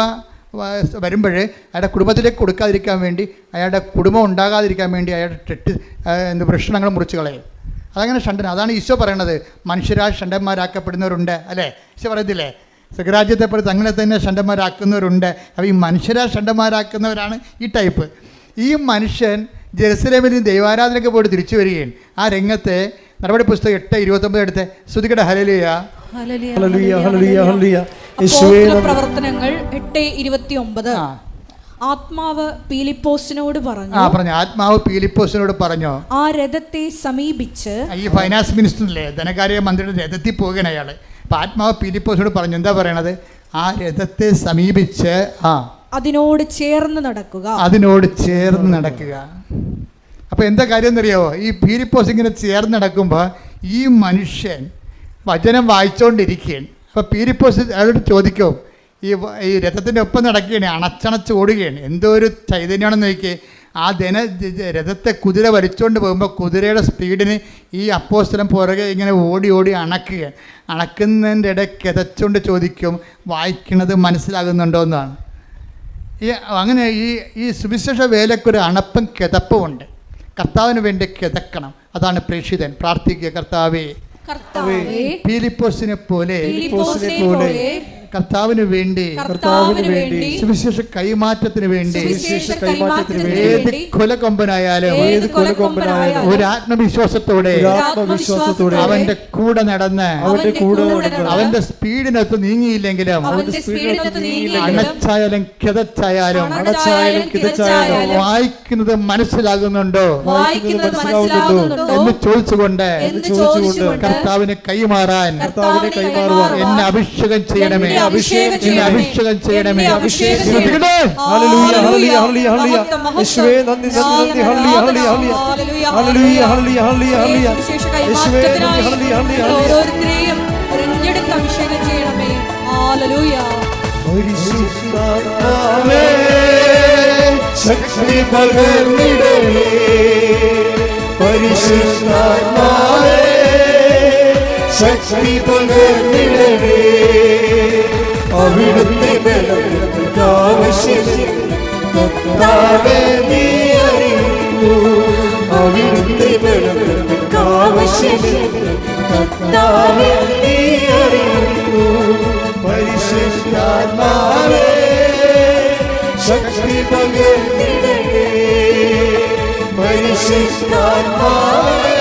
വരുമ്പോൾ അയാളുടെ കുടുംബത്തിലേക്ക് കൊടുക്കാതിരിക്കാൻ വേണ്ടി, അയാളുടെ കുടുംബം ഉണ്ടാകാതിരിക്കാൻ വേണ്ടി അയാളുടെ വൃക്ഷണങ്ങൾ മുറിച്ച് കളയും. അതങ്ങനെ ഷണ്ടൻ. അതാണ് ഈശോ പറയണത്, മനുഷ്യരാൽ ഷണ്ടന്മാരാക്കപ്പെടുന്നവരുണ്ട് അല്ലേ? ഈശോ പറയത്തില്ലേ, സ്വരാജ്യത്തെ പോലെ തങ്ങളെ തന്നെ ഷണ്ടന്മാരാക്കുന്നവരുണ്ട്. അപ്പോൾ ഈ മനുഷ്യരാൽ ഷണ്ടന്മാരാക്കുന്നവരാണ് ഈ ടൈപ്പ്. ഈ മനുഷ്യൻ ജെറുസലേമിൽ ദൈവാരാധനയ്ക്ക് പോയിട്ട് തിരിച്ചു വരികയും ആ രംഗത്തെ നടപടി പുസ്തകം 8:29 എടുത്ത് ശ്രുതികട ഹല്ലേലൂയ പ്രവർത്തനങ്ങൾ 8:29. ആത്മാവ് പീലിപ്പോസിനോട് പറഞ്ഞു ആ രഥത്തെ സമീപിച്ച്, ഈ ഫൈനാൻസ് മിനിസ്റ്ററിലെ ധനകാര്യ മന്ത്രിയുടെ രഥത്തിൽ പോകുകയാണ് അയാൾ. അപ്പം ആത്മാവ് പീലിപ്പോസിനോട് പറഞ്ഞു, എന്താ പറയണത്? ആ രഥത്തെ സമീപിച്ച് അതിനോട് ചേർന്ന് നടക്കുക. അപ്പോൾ എന്താ കാര്യം എന്നറിയാമോ? ഈ പീലിപ്പോസ് ഇങ്ങനെ ചേർന്ന് നടക്കുമ്പോൾ ഈ മനുഷ്യൻ വചനം വായിച്ചുകൊണ്ടിരിക്കുകയാണ്. അപ്പോൾ പീലിപ്പോസ് അയാളോട് ചോദിക്കും, ഈ രഥത്തിൻ്റെ ഒപ്പം നടക്കുകയാണ്, അണച്ചണച്ച് ഓടുകയാണ്. എന്തോ ഒരു ചൈതന്യമാണെന്ന് നോക്കിയേ. ആ രഥത്തെ കുതിര വലിച്ചുകൊണ്ട് പോകുമ്പോൾ കുതിരയുടെ സ്പീഡിന് ഈ അപ്പോസ്തലൻ പുറകെ ഇങ്ങനെ ഓടി അണക്കുകയാണ്. അണക്കുന്നതിൻ്റെ ഇടയ്ക്ക് കിതച്ചുകൊണ്ട് ചോദിക്കും, വായിക്കണത് മനസ്സിലാകുന്നുണ്ടോ എന്നാണ്. അങ്ങനെ ഈ സുവിശേഷ വേലയ്ക്കൊരു അണപ്പും കിതപ്പുമുണ്ട്. കർത്താവിന് വേണ്ടി കിതക്കണം. അതാണ് പ്രേക്ഷിതൻ. പ്രാർത്ഥിക്കുക, കർത്താവേ കർത്താവേ, പീലിപ്പോസിനെ പോലെ ഫിലിപ്പോസിനെ പോലെ കർത്താവിന് വേണ്ടി സുവിശേഷ കൈമാറ്റത്തിന് വേണ്ടി ഏത് കൊലകൊമ്പനായാലും ഒരു ആത്മവിശ്വാസത്തോടെ അവന്റെ കൂടെ നടന്ന് അവന്റെ സ്പീഡിനകത്ത് നീങ്ങിയില്ലെങ്കിലും അണച്ചായാലും കിതച്ചായാലും വായിക്കുന്നത് മനസ്സിലാകുന്നുണ്ടോ എന്ന് ചോദിച്ചുകൊണ്ട് കർത്താവിന് കൈമാറാൻ എന്നെ അഭിഷേകം ചെയ്യണമേ, എന്നെ അഭിഷേകം ചെയ്യണമേ. ഓരോരുത്തരെയും തിരഞ്ഞെടുത്ത് അഭിഷേകം ചെയ്യണമേ. ഹല്ലേലൂയ. ശക്തി പകർന്നിടണേ പരിശുദ്ധാത്മാവേ, ശക്തി പകർന്നിടണേ. അവിടുത്തെ ബലം ആവശ്യമില്ലാതെ നീ അറിയുന്നു. അവിടുത്തെ ബലം ആവശ്യമില്ലാതെ നീ അറിയുന്നു. പരിശുദ്ധാത്മാവേ, ശക്തി പകർന്നിടണേ പരിശുദ്ധാത്മാവേ,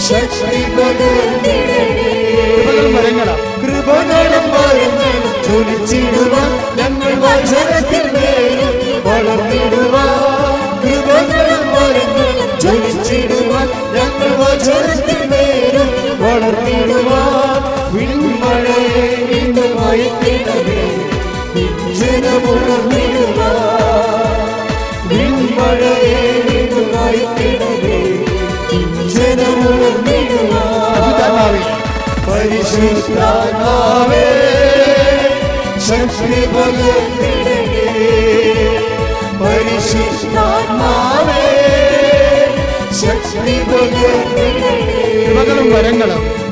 ശക്തി പകർന്നിടണേ. കൃപകളും വരങ്ങളും ജ്വലിച്ചിടുവാൻ ഞങ്ങൾ വചനത്തിൽ മേലും വളർന്നിടുവാൻ. കൃപകളും വരങ്ങളും ജ്വലിച്ചിടുവാൻ ഞങ്ങൾ വചനത്തിൽ മേലും വളർന്നിടുവാൻ. വിൺമഴയെ വീണ്ടും മയക്കിടവേ ജനമുണർന്നിടുവാൻ. വിൺമഴയെ വീണ്ടും മയക്കിടവേ ജനമുണർന്നിടുവാൻ. പരിശുദ്ധാത്മാവേ, ശക്തി പകർന്നിടണേ പരിശുദ്ധാത്മാവേ, ശക്തി പകർന്നിടണേ.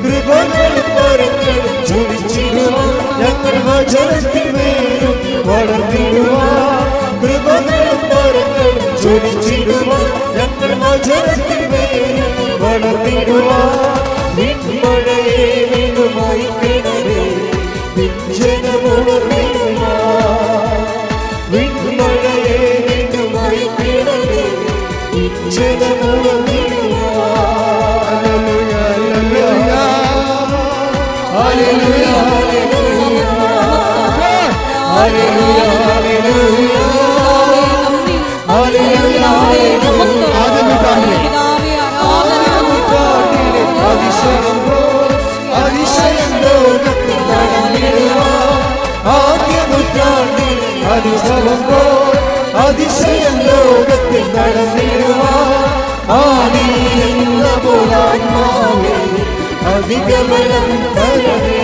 കൃപകളും വരങ്ങളും ജ്വലിച്ചിടുവാൻ ഞങ്ങൾ വചനത്തിൽ മേലും വളർന്നിടുവാൻ. കൃപകളും വരങ്ങളും ജ്വലിച്ചിടുവാൻ ഞങ്ങൾ വചനത്തിൽ മേലും വളർന്നിടുവാൻ. വിൺമഴയെ വീണ്ടുമായി കിടവേ ജനമുണർന്നിടുവാൻ. വിൺമഴയെ വീണ്ടുമായി കിടവേ ജനമുണർന്നിടുവാൻ. ഹല്ലേലൂയ, ഹല്ലേലൂയ, ഹല്ലേലൂയ, അതിശയം ലോകത്തിൽ നടന്നിടുവാൻ. ആദ്യ നൂറ്റാണ്ടിൽ അനുഭവം പോൽ അതിശയം ലോകത്തിൽ നടന്നിടുവാൻ. ആദിയിലെന്ന പോലാത്മാവേ അധിക ബലം തരണേ.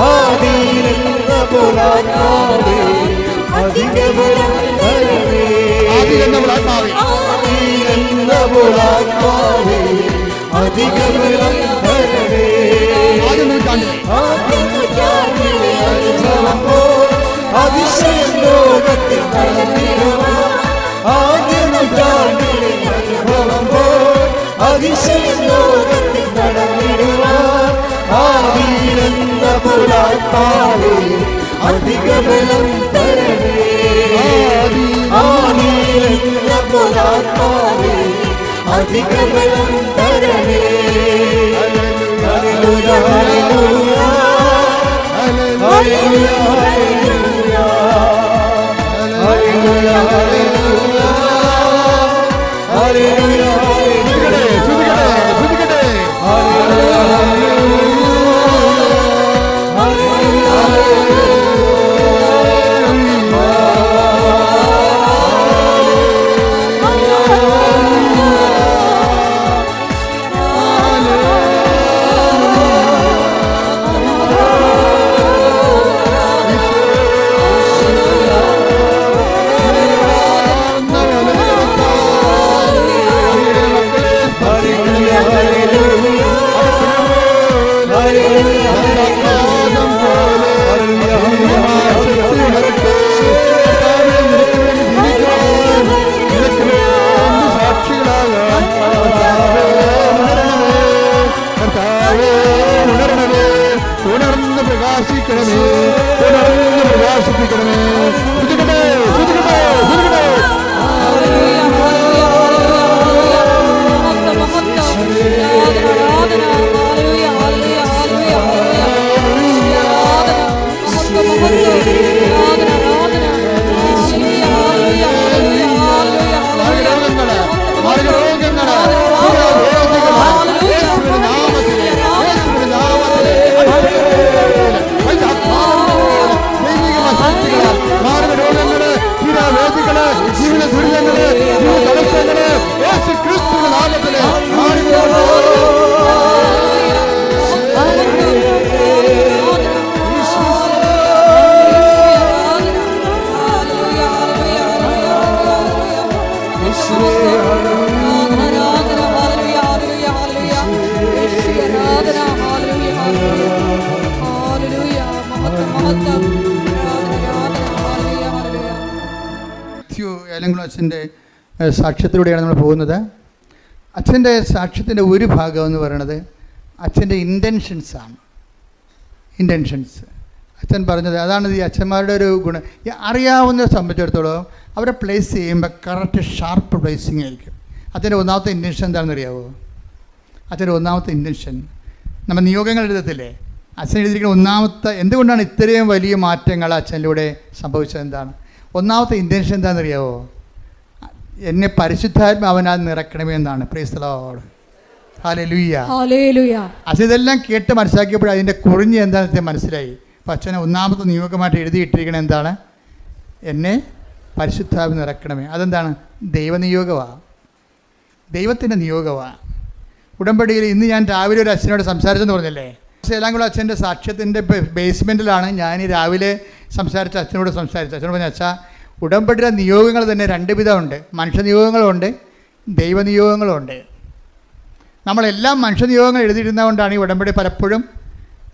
ആദിയിലെന്ന പോലാത്മാവേ അധിക ബലം തരണേ. ആദിയിലെന്ന പോലാത്മാവേ അധിക ബലം തരണേ. ആദ്യനൂറ്റാണ്ടിലെ അനുഭവം പോൽ അതിശയം ലോകത്തിൽ നടന്നിടുവാൻ. ആദ്യനൂറ്റാണ്ടിലെ അനുഭവം പോൽ അതിശയം ലോകത്തിൽ നടന്നിടുവാൻ. ആദിയിലെന്ന പോലാത്മാവേ അധിക ബലം തരണേ. ആദിയിലെന്ന പോലാത്മാവേ അധിക ബലം തരണേ. ഹല്ലേലൂയ, ഹല്ലേലൂയ, ഹല്ലേലൂയ, ഹല്ലേലൂയ, ഹല്ലേലൂയ, ആരാധന, ഹല്ലേലൂയ, ഹല്ലേലൂയ, ഹല്ലേലൂയ. യേശുവേ ആരാധന, ഹല്ലേലൂയ, ഹല്ലേലൂയ. ഹല്ലേലൂയ, മഹത്വം, മഹത്വം. ആരാധന, ആരാധന, ഹല്ലേലൂയ, ഹല്ലേലൂയ. മാത്യു ഏലംകുളം അച്ഛൻ്റെ സാക്ഷ്യത്തിലൂടെയാണ് നമ്മൾ പോകുന്നത്. അച്ഛൻ്റെ സാക്ഷ്യത്തിൻ്റെ ഒരു ഭാഗം എന്ന് പറയുന്നത് അച്ഛൻ്റെ ഇൻറ്റൻഷൻസാണ്. ഇൻറ്റൻഷൻസ് അച്ഛൻ പറഞ്ഞത് അതാണ് ഈ അച്ഛന്മാരുടെ ഒരു ഗുണം. ഈ അറിയാവുന്നവരെ സംബന്ധിച്ചിടത്തോളം അവരെ പ്ലേസ് ചെയ്യുമ്പോൾ കറക്റ്റ് ഷാർപ്പ് പ്ലേസിങ് ആയിരിക്കും. അച്ഛൻ്റെ ഒന്നാമത്തെ ഇൻറ്റൻഷൻ എന്താണെന്ന് അറിയാമോ? അച്ഛൻ്റെ ഒന്നാമത്തെ ഇൻറ്റൻഷൻ നമ്മൾ നിയോഗങ്ങൾ എഴുതത്തില്ലേ, അച്ഛൻ എഴുതിയിരിക്കുന്ന ഒന്നാമത്തെ എന്തുകൊണ്ടാണ് ഇത്രയും വലിയ മാറ്റങ്ങൾ അച്ഛനിലൂടെ സംഭവിച്ചത് എന്താണ്? ഒന്നാമത്തെ ഇൻറ്റൻഷൻ എന്താണെന്ന് അറിയാമോ? എന്നെ പരിശുദ്ധാത്മാവനാൽ നിറക്കണമേ എന്നാണ്. Praise the Lord, hallelujah, hallelujah. അച്ഛൻ ഇതെല്ലാം കേട്ട് മനസ്സിലാക്കിയപ്പോൾ അതിൻ്റെ കുറിഞ്ഞ് എന്താണെന്ന് മനസ്സിലായി. അപ്പോൾ അച്ഛനെ ഒന്നാമത്തെ നിയോഗമായിട്ട് എഴുതിയിട്ടിരിക്കണത് എന്താണ്? എന്നെ പരിശുദ്ധാത്മാവ് നിറക്കണമേ. അതെന്താണ്? ദൈവനിയോഗമാണ്, ദൈവത്തിൻ്റെ നിയോഗമാണ്. ഉടമ്പടിയിൽ ഇന്ന് ഞാൻ രാവിലെ ഒരു അച്ഛനോട് സംസാരിച്ചെന്ന് പറഞ്ഞല്ലേ, ഏലംകുളം അച്ഛൻ്റെ സാക്ഷ്യത്തിൻ്റെ ബേസ്മെൻറ്റിലാണ് ഞാൻ ഈ രാവിലെ അച്ഛനോട് സംസാരിച്ചത്. അച്ഛനോട് പറഞ്ഞ അച്ഛാ, ഉടമ്പടിയുടെ നിയോഗങ്ങൾ തന്നെ രണ്ട് വിധമുണ്ട്. മനുഷ്യനിയോഗങ്ങളുണ്ട്, ദൈവനിയോഗങ്ങളുണ്ട്. നമ്മളെല്ലാം മനുഷ്യനിയോഗങ്ങൾ എഴുതിയിരുന്നതുകൊണ്ടാണ് ഈ ഉടമ്പടി പലപ്പോഴും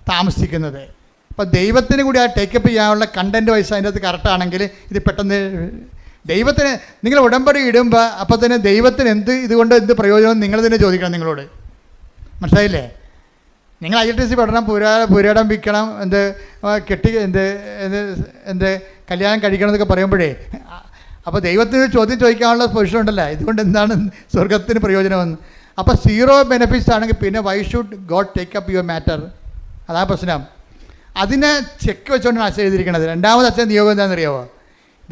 താമസിക്കുന്നത്. അപ്പോൾ ദൈവത്തിന് കൂടി ആ ടേക്കപ്പ് ചെയ്യാനുള്ള കണ്ടൻറ്റ് വൈസ് അതിൻ്റെ അകത്ത് കറക്റ്റാണെങ്കിൽ ഇത് പെട്ടെന്ന് ദൈവത്തിന് നിങ്ങൾ ഉടമ്പടി ഇടുമ്പോൾ അപ്പോൾ തന്നെ ദൈവത്തിന് ഇതുകൊണ്ട് എന്ത് പ്രയോജനം നിങ്ങൾ തന്നെ ചോദിക്കണം നിങ്ങളോട്. മനസ്സിലായില്ലേ? നിങ്ങൾ ILTC പഠനം പുരാടം വിൽക്കണം, കല്യാണം കഴിക്കണം എന്നൊക്കെ പറയുമ്പോഴേ അപ്പോൾ ദൈവത്തിന് ചോദ്യം ചോദിക്കാനുള്ള പൊസിഷൻ ഉണ്ടല്ലോ, ഇതുകൊണ്ട് എന്താണ് സ്വർഗത്തിന് പ്രയോജനമെന്ന്. അപ്പോൾ സീറോ ബെനിഫിറ്റ്സ് ആണെങ്കിൽ പിന്നെ why should God take up your matter? അതാ പ്രശ്നം. അതിനെ ചെക്ക് വെച്ചുകൊണ്ടാണ് അച്ഛൻ എഴുതിയിരിക്കുന്നത്. രണ്ടാമത് അച്ഛൻ നിയോഗം എന്താണെന്നറിയാമോ?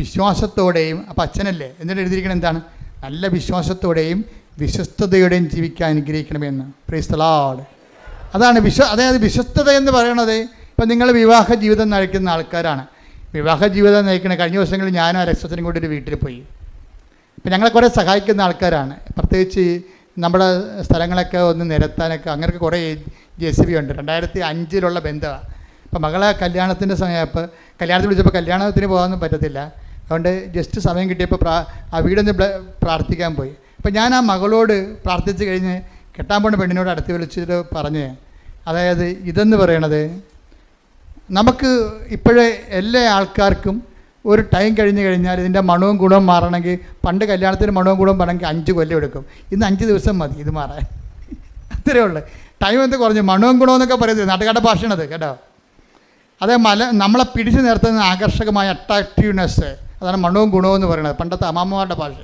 വിശ്വാസത്തോടെയും. അപ്പോൾ അച്ഛനല്ലേ എന്നിട്ട് എഴുതിയിരിക്കുന്നത് എന്താണ്? നല്ല വിശ്വാസത്തോടെയും വിശ്വസ്തയോടെയും ജീവിക്കാൻ അനുഗ്രഹിക്കണമെന്ന്. Praise the Lord. അതാണ് അതായത് വിശ്വസ്തത എന്ന് പറയുന്നത്. ഇപ്പം നിങ്ങൾ വിവാഹ ജീവിതം നയിക്കുന്ന ആൾക്കാരാണ്. വിവാഹ ജീവിതം നയിക്കുന്ന കഴിഞ്ഞ ദിവസങ്ങളിൽ ഞാനും അലക്സത്തിനും കൂടി ഒരു വീട്ടിൽ പോയി. ഇപ്പം ഞങ്ങളെ കുറേ സഹായിക്കുന്ന ആൾക്കാരാണ്. പ്രത്യേകിച്ച് നമ്മുടെ സ്ഥലങ്ങളൊക്കെ ഒന്ന് നിരത്താനൊക്കെ അങ്ങനെയൊക്കെ കുറേ JCB ഉണ്ട്. 2005 ബന്ധമാണ്. അപ്പോൾ മകളെ കല്യാണത്തിൻ്റെ സമയപ്പോൾ കല്യാണത്തിൽ വിളിച്ചപ്പോൾ കല്യാണത്തിന് പോകാനൊന്നും പറ്റത്തില്ല. അതുകൊണ്ട് ജസ്റ്റ് സമയം കിട്ടിയപ്പോൾ ആ വീടൊന്ന് പ്രാർത്ഥിക്കാൻ പോയി. അപ്പോൾ ഞാൻ ആ മകളോട് പ്രാർത്ഥിച്ച് കഴിഞ്ഞ് കെട്ടാൻ പോണ പെണ്ണിനോട് അടുത്ത് വിളിച്ചിട്ട് പറഞ്ഞ്, അതായത് ഇതെന്ന് പറയണത് നമുക്ക് ഇപ്പോഴേ എല്ലാ ആൾക്കാർക്കും ഒരു ടൈം കഴിഞ്ഞ് കഴിഞ്ഞാൽ ഇതിൻ്റെ മണവും ഗുണവും മാറണമെങ്കിൽ പണ്ട് കല്യാണത്തിന് മണവും ഗുണവും പറയണമെങ്കിൽ 5 കൊല്ലം എടുക്കും. ഇന്ന് 5 ദിവസം മതി ഇത് മാറാൻ. അത്രയേ ഉള്ളൂ. ടൈം എന്ത് കുറഞ്ഞു. മണവും ഗുണവും എന്നൊക്കെ പറയുന്നത് നാട്ടുകാരുടെ ഭാഷയാണത് കേട്ടോ. അത് നമ്മളെ പിടിച്ചു നിർത്തുന്ന ആകർഷകമായ അട്രാക്റ്റീവ്നെസ്, അതാണ് മണവും ഗുണവും എന്ന് പറയുന്നത്. പണ്ടത്തെ അമ്മാമ്മമാരുടെ ഭാഷ.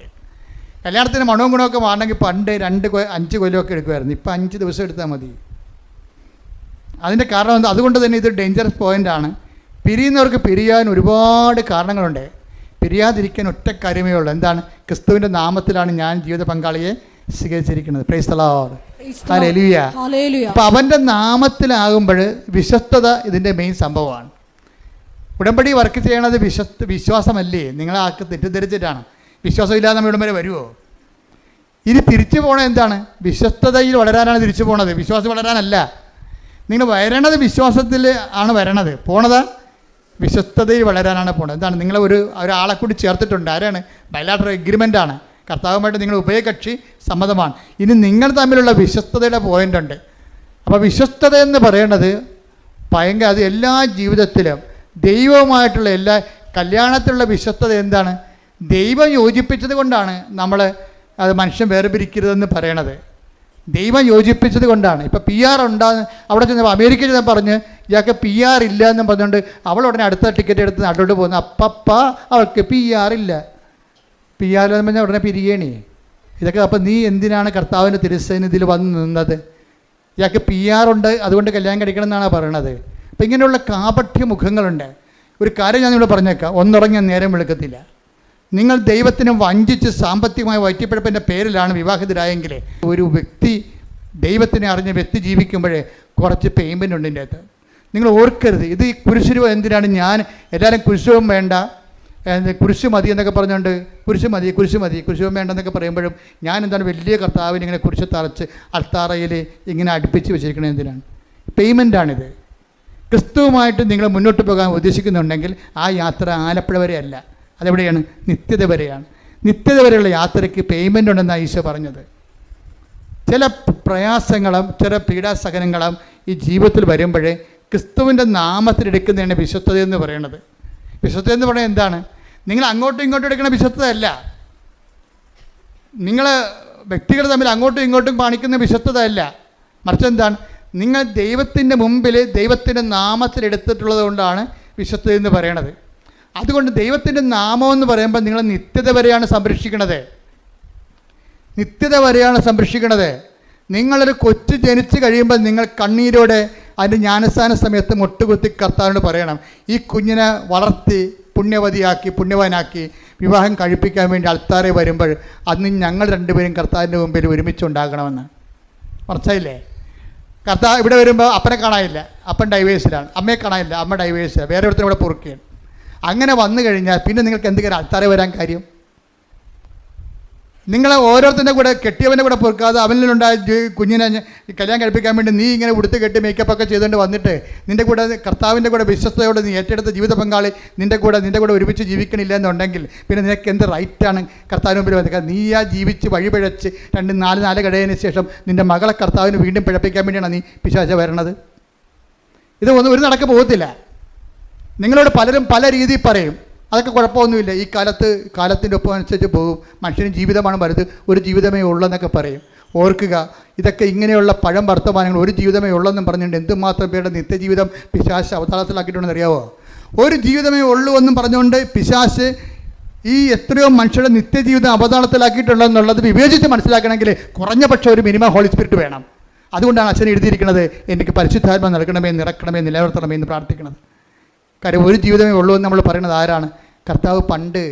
കല്യാണത്തിന് മണവും ഗുണമൊക്കെ മാറണമെങ്കിൽ പണ്ട് 5 കൊല്ലമൊക്കെ എടുക്കുമായിരുന്നു. ഇപ്പം 5 ദിവസം എടുത്താൽ മതി. അതിൻ്റെ കാരണം എന്താ? അതുകൊണ്ട് തന്നെ ഇത് ഡേഞ്ചറസ് പോയിൻ്റാണ്. പിരിയുന്നവർക്ക് പിരിയാൻ ഒരുപാട് കാരണങ്ങളുണ്ട്. പിരിയാതിരിക്കാൻ ഒറ്റ കാര്യമേ ഉള്ളൂ. എന്താണ്? ക്രിസ്തുവിൻ്റെ നാമത്തിലാണ് ഞാൻ ജീവിത പങ്കാളിയെ സ്വീകരിച്ചിരിക്കുന്നത്. Praise the Lord, hallelujah. അപ്പോൾ അവൻ്റെ നാമത്തിലാകുമ്പോൾ വിശ്വസ്തത ഇതിൻ്റെ മെയിൻ സംഭവമാണ്. ഉടമ്പടി വർക്ക് ചെയ്യണത് വിശ്വാസമല്ലേ? നിങ്ങളാൾക്ക് തെറ്റിദ്ധരിച്ചിട്ടാണ്. വിശ്വാസമില്ലാതെ നമ്മൾ ഇവിടം വരെ വരുമോ? ഇനി തിരിച്ചു പോകണത് എന്താണ്? വിശ്വസ്തതയിൽ വളരാനാണ് തിരിച്ചു പോണത്, വിശ്വാസം വളരാനല്ല. നിങ്ങൾ വരണത് വിശ്വാസത്തിൽ ആണ് വരണത്, പോണത് വിശ്വസ്തതയിൽ വളരാനാണ് പോണത്. എന്താണ്? നിങ്ങളെ ഒരാളെ കൂടി ചേർത്തിട്ടുണ്ട്. ആരാണ്? ബൈലാറ്ററൽ എഗ്രിമെൻ്റാണ്. കർത്താവുമായിട്ട് നിങ്ങൾ ഉഭയകക്ഷി സമ്മതമാണ്. ഇനി നിങ്ങൾ തമ്മിലുള്ള വിശ്വസ്തതയുടെ പോയിൻ്റ് ഉണ്ട്. അപ്പോൾ വിശ്വസ്തത എന്ന് പറയേണ്ടത് ഭയങ്കര, അത് എല്ലാ ജീവിതത്തിലും ദൈവവുമായിട്ടുള്ള എല്ലാ കല്യാണത്തിലുള്ള വിശ്വസ്തത എന്താണ്? ദൈവം യോജിപ്പിച്ചത് കൊണ്ടാണ് നമ്മൾ അത് മനുഷ്യൻ വേർപിരിക്കരുതെന്ന് പറയണത്. ദൈവം യോജിപ്പിച്ചത് കൊണ്ടാണ്. ഇപ്പോൾ PR ഉണ്ടാകുന്ന അവിടെ ചെന്നപ്പോൾ അമേരിക്കയിൽ ചെന്ന് പറഞ്ഞ് ഇയാൾക്ക് PR ഇല്ല എന്ന് പറഞ്ഞുകൊണ്ട് അവൾ ഉടനെ അടുത്ത ടിക്കറ്റ് എടുത്ത് നാട്ടിലോട്ട് പോകുന്നു. അവൾക്ക് PR ഇല്ല. PR എന്ന് പറഞ്ഞാൽ ഉടനെ പിരിയണേ ഇതൊക്കെ. അപ്പോൾ നീ എന്തിനാണ് കർത്താവിൻ്റെ തിരുസന്നിധിയിൽ വന്ന് നിന്നത്? ഇയാൾക്ക് PR ഉണ്ട്, അതുകൊണ്ട് കല്യാണം കഴിക്കണം എന്നാണ് പറയണത്. അപ്പോൾ ഇങ്ങനെയുള്ള കാപഠ്യ മുഖങ്ങളുണ്ട്. ഒരു കാര്യം ഞാൻ നിങ്ങളോട് പറഞ്ഞേക്കാം, ഒന്നുറങ്ങിയ നേരം വെളുക്കത്തില്ല. നിങ്ങൾ ദൈവത്തിനെ വഞ്ചിച്ച് സാമ്പത്തികമായി വയറ്റിപ്പിഴപ്പിൻ്റെ പേരിലാണ് വിവാഹിതരായെങ്കിൽ, ഒരു വ്യക്തി ദൈവത്തിനെ അറിഞ്ഞ വ്യക്തി ജീവിക്കുമ്പോഴേ കുറച്ച് പേയ്മെൻ്റ് ഉണ്ട് ഇതിൻ്റെ അകത്ത്. നിങ്ങൾ ഓർക്കരുത്, ഇത് ഈ കുരിശുരൂപ എന്തിനാണ്? ഞാൻ എല്ലാവരും കുരിശുരൂപം വേണ്ട, കുരിശ് മതി എന്നൊക്കെ പറഞ്ഞുകൊണ്ട് കുരിശ് മതി കുരിശുരൂപം വേണ്ടെന്നൊക്കെ പറയുമ്പോഴും ഞാൻ എന്താണ് വലിയ കർത്താവിനെ ഇങ്ങനെ കുരിശ് തറച്ച് അൾത്താറയിൽ ഇങ്ങനെ അടുപ്പിച്ച് വെച്ചിരിക്കണത് എന്തിനാണ്? പേയ്മെൻറ്റാണിത്. ക്രിസ്തുവുമായിട്ട് നിങ്ങൾ മുന്നോട്ട് പോകാൻ ഉദ്ദേശിക്കുന്നുണ്ടെങ്കിൽ ആ യാത്ര ആലപ്പുഴ വരെയല്ല, അതെവിടെയാണ്? നിത്യത വരെയാണ്. നിത്യത വരെയുള്ള യാത്രയ്ക്ക് പേയ്മെൻ്റ് ഉണ്ടെന്നാണ് ഈശോ പറഞ്ഞത്. ചില പ്രയാസങ്ങളും ചില പീഡാസഹനങ്ങളും ഈ ജീവിതത്തിൽ വരുമ്പോഴേ ക്രിസ്തുവിൻ്റെ നാമത്തിലെടുക്കുന്നതാണ് വിശ്വസ്തത എന്ന് പറയുന്നത്. വിശ്വസ്തത എന്ന് പറയുന്നത് എന്താണ്? നിങ്ങൾ അങ്ങോട്ടും ഇങ്ങോട്ടും എടുക്കുന്ന വിശ്വസ്തതയല്ല, നിങ്ങൾ വ്യക്തികൾ തമ്മിൽ അങ്ങോട്ടും ഇങ്ങോട്ടും കാണിക്കുന്ന വിശ്വസ്തത അല്ല. മറിച്ച് എന്താണ്? നിങ്ങൾ ദൈവത്തിൻ്റെ മുമ്പിൽ ദൈവത്തിൻ്റെ നാമത്തിൽ എടുത്തിട്ടുള്ളത് കൊണ്ടാണ് വിശ്വസ്തത എന്ന് പറയണത്. അതുകൊണ്ട് ദൈവത്തിൻ്റെ നാമം എന്ന് പറയുമ്പോൾ നിങ്ങൾ നിത്യത വരെയാണ് സംരക്ഷിക്കണത്. നിത്യത വരെയാണ് സംരക്ഷിക്കണത്. നിങ്ങളൊരു കൊച്ചു ജനിച്ച് കഴിയുമ്പോൾ നിങ്ങൾ കണ്ണീരോടെ അതിൻ്റെ ജ്ഞാനസ്ഥാന സമയത്ത് മുട്ടുകുത്തി കർത്താവിനോട് പറയണം, ഈ കുഞ്ഞിനെ വളർത്തി പുണ്യവതിയാക്കി പുണ്യവാനാക്കി വിവാഹം കഴിപ്പിക്കാൻ വേണ്ടി ആൾക്കാരെ വരുമ്പോൾ അന്ന് ഞങ്ങൾ രണ്ടുപേരും കർത്താവിൻ്റെ മുമ്പിൽ ഒരുമിച്ചുണ്ടാകണമെന്ന്. മനസ്സിലായില്ലേ? കർത്താവ് ഇവിടെ വരുമ്പോൾ അപ്പനെ കാണാനില്ല, അപ്പൻ ഡൈവേഴ്സിലാണ്. അമ്മയെ കാണാനില്ല, അമ്മ ഡൈവേഴ്സിലാണ്. വേറെ ഒരുത്തരും ഇവിടെ പൊറുക്കുകയാണ്. അങ്ങനെ വന്നു കഴിഞ്ഞാൽ പിന്നെ നിങ്ങൾക്ക് എന്തെങ്കിലും ആൾക്കാരെ വരാൻ കാര്യം? നിങ്ങൾ ഓരോരുത്തരുടെ കൂടെ കെട്ടിയവൻ്റെ കൂടെ പൊറുക്കാതെ അവനിലുണ്ടായ കുഞ്ഞിനെ കല്യാണം കഴിപ്പിക്കാൻ വേണ്ടി നീ ഇങ്ങനെ ഉടുത്ത് കെട്ടി മേക്കപ്പൊക്കെ ചെയ്തുകൊണ്ട് വന്നിട്ട് നിൻ്റെ കൂടെ കർത്താവിൻ്റെ കൂടെ വിശ്വസ്തയോടെ നീ ഏറ്റെടുത്ത ജീവിത പങ്കാളി നിൻ്റെ കൂടെ ഒരുമിച്ച് ജീവിക്കണില്ല എന്നുണ്ടെങ്കിൽ പിന്നെ നിനക്ക് എന്ത് റൈറ്റാണ് കർത്താവിന് മുമ്പിൽ വന്നത്? നീ ആ ജീവിച്ച് വഴിപിഴച്ച് 2-4 കഴിയതിന് ശേഷം നിൻ്റെ മകളെ കർത്താവിന് വീണ്ടും പിഴപ്പിക്കാൻ വേണ്ടിയാണ് നീ പിശാച വരണത്. ഇത് ഒരു നടക്ക് പോകത്തില്ല. നിങ്ങളോട് പലരും പല രീതിയിൽ പറയും, അതൊക്കെ കുഴപ്പമൊന്നുമില്ല, ഈ കാലത്തിൻ്റെ ഒപ്പം അനുസരിച്ച് പോകും, മനുഷ്യന് ജീവിതമാണ് വലുത്, ഒരു ജീവിതമേ ഉള്ളെന്നൊക്കെ പറയും. ഓർക്കുക, ഇതൊക്കെ ഇങ്ങനെയുള്ള പഴം വർത്തമാനങ്ങൾ ഒരു ജീവിതമേ ഉള്ളെന്നും പറഞ്ഞുകൊണ്ട് എന്തുമാത്രം പേരുടെ നിത്യജീവിതം പിശാച് അവതാളത്തിലാക്കിയിട്ടുണ്ടെന്ന് അറിയാവോ? ഒരു ജീവിതമേ ഉള്ളൂ എന്നും പറഞ്ഞുകൊണ്ട് പിശാച് ഈ എത്രയോ മനുഷ്യരുടെ നിത്യജീവിതം അവതാളത്തിലാക്കിയിട്ടുള്ളതെന്നുള്ളത് വിവേചിച്ച് മനസ്സിലാക്കണമെങ്കിൽ കുറഞ്ഞ പക്ഷം ഒരു മിനിമം ഹോളി സ്പിരിറ്റ് വേണം. അതുകൊണ്ടാണ് അച്ഛൻ എഴുതിയിരിക്കുന്നത്, എനിക്ക് പരിശുദ്ധാത്മ നൽകണമേ, നിറക്കണമേ, നിലനിർത്തണമേ എന്ന് പ്രാർത്ഥിക്കുന്നത്. കാര്യം ഒരു ജീവിതമേ ഉള്ളൂ എന്ന് നമ്മൾ പറയുന്നത് ആരാണ്? കർത്താവ് പണ്ട്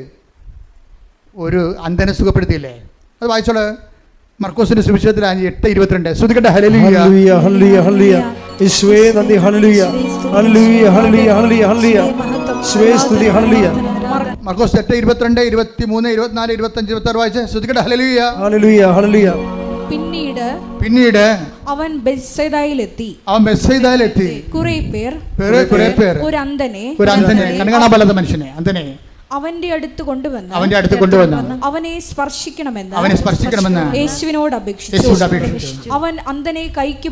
ഒരു അന്ധനെ സുഖപ്പെടുത്തിയില്ലേ? അത് വായിച്ചോളൂ, മർക്കോസിന്റെ സുവിശേഷത്തിൽ 8:22. ശ്രുതികട്ടെ ഹല്ലേലൂയ ഹല്ലേലൂയ ഹല്ലേലൂയ യേശുവേ നന്ദി ഹല്ലേലൂയ ഹല്ലേലൂയ ഹല്ലേലൂയ ഹല്ലേലൂയ ഹല്ലേലൂയ യേശുവേ സ്തുതി ഹല്ലേലൂയ. മർക്കോസ് 8:22, 23, 24, 25, 26 വായിച്ചേ. ശ്രുതികട്ടെ ഹല്ലേലൂയ ഹല്ലേലൂയ ഹല്ലേലൂയ. പിന്നീട് അവൻ ബെത്സയിദയിലെത്തി. കുറേ പേർ ഒരു അന്ധനെ കണ്ണുകാണാൻ മനുഷ്യനെ അന്ധനെ അവന്റെ അടുത്ത് കൊണ്ടുവന്ന് അവനെ സ്പർശിക്കണമെന്ന് യേശുവിനോട് അപേക്ഷിച്ചു. അവൻ അന്ധനെ കൈക്ക്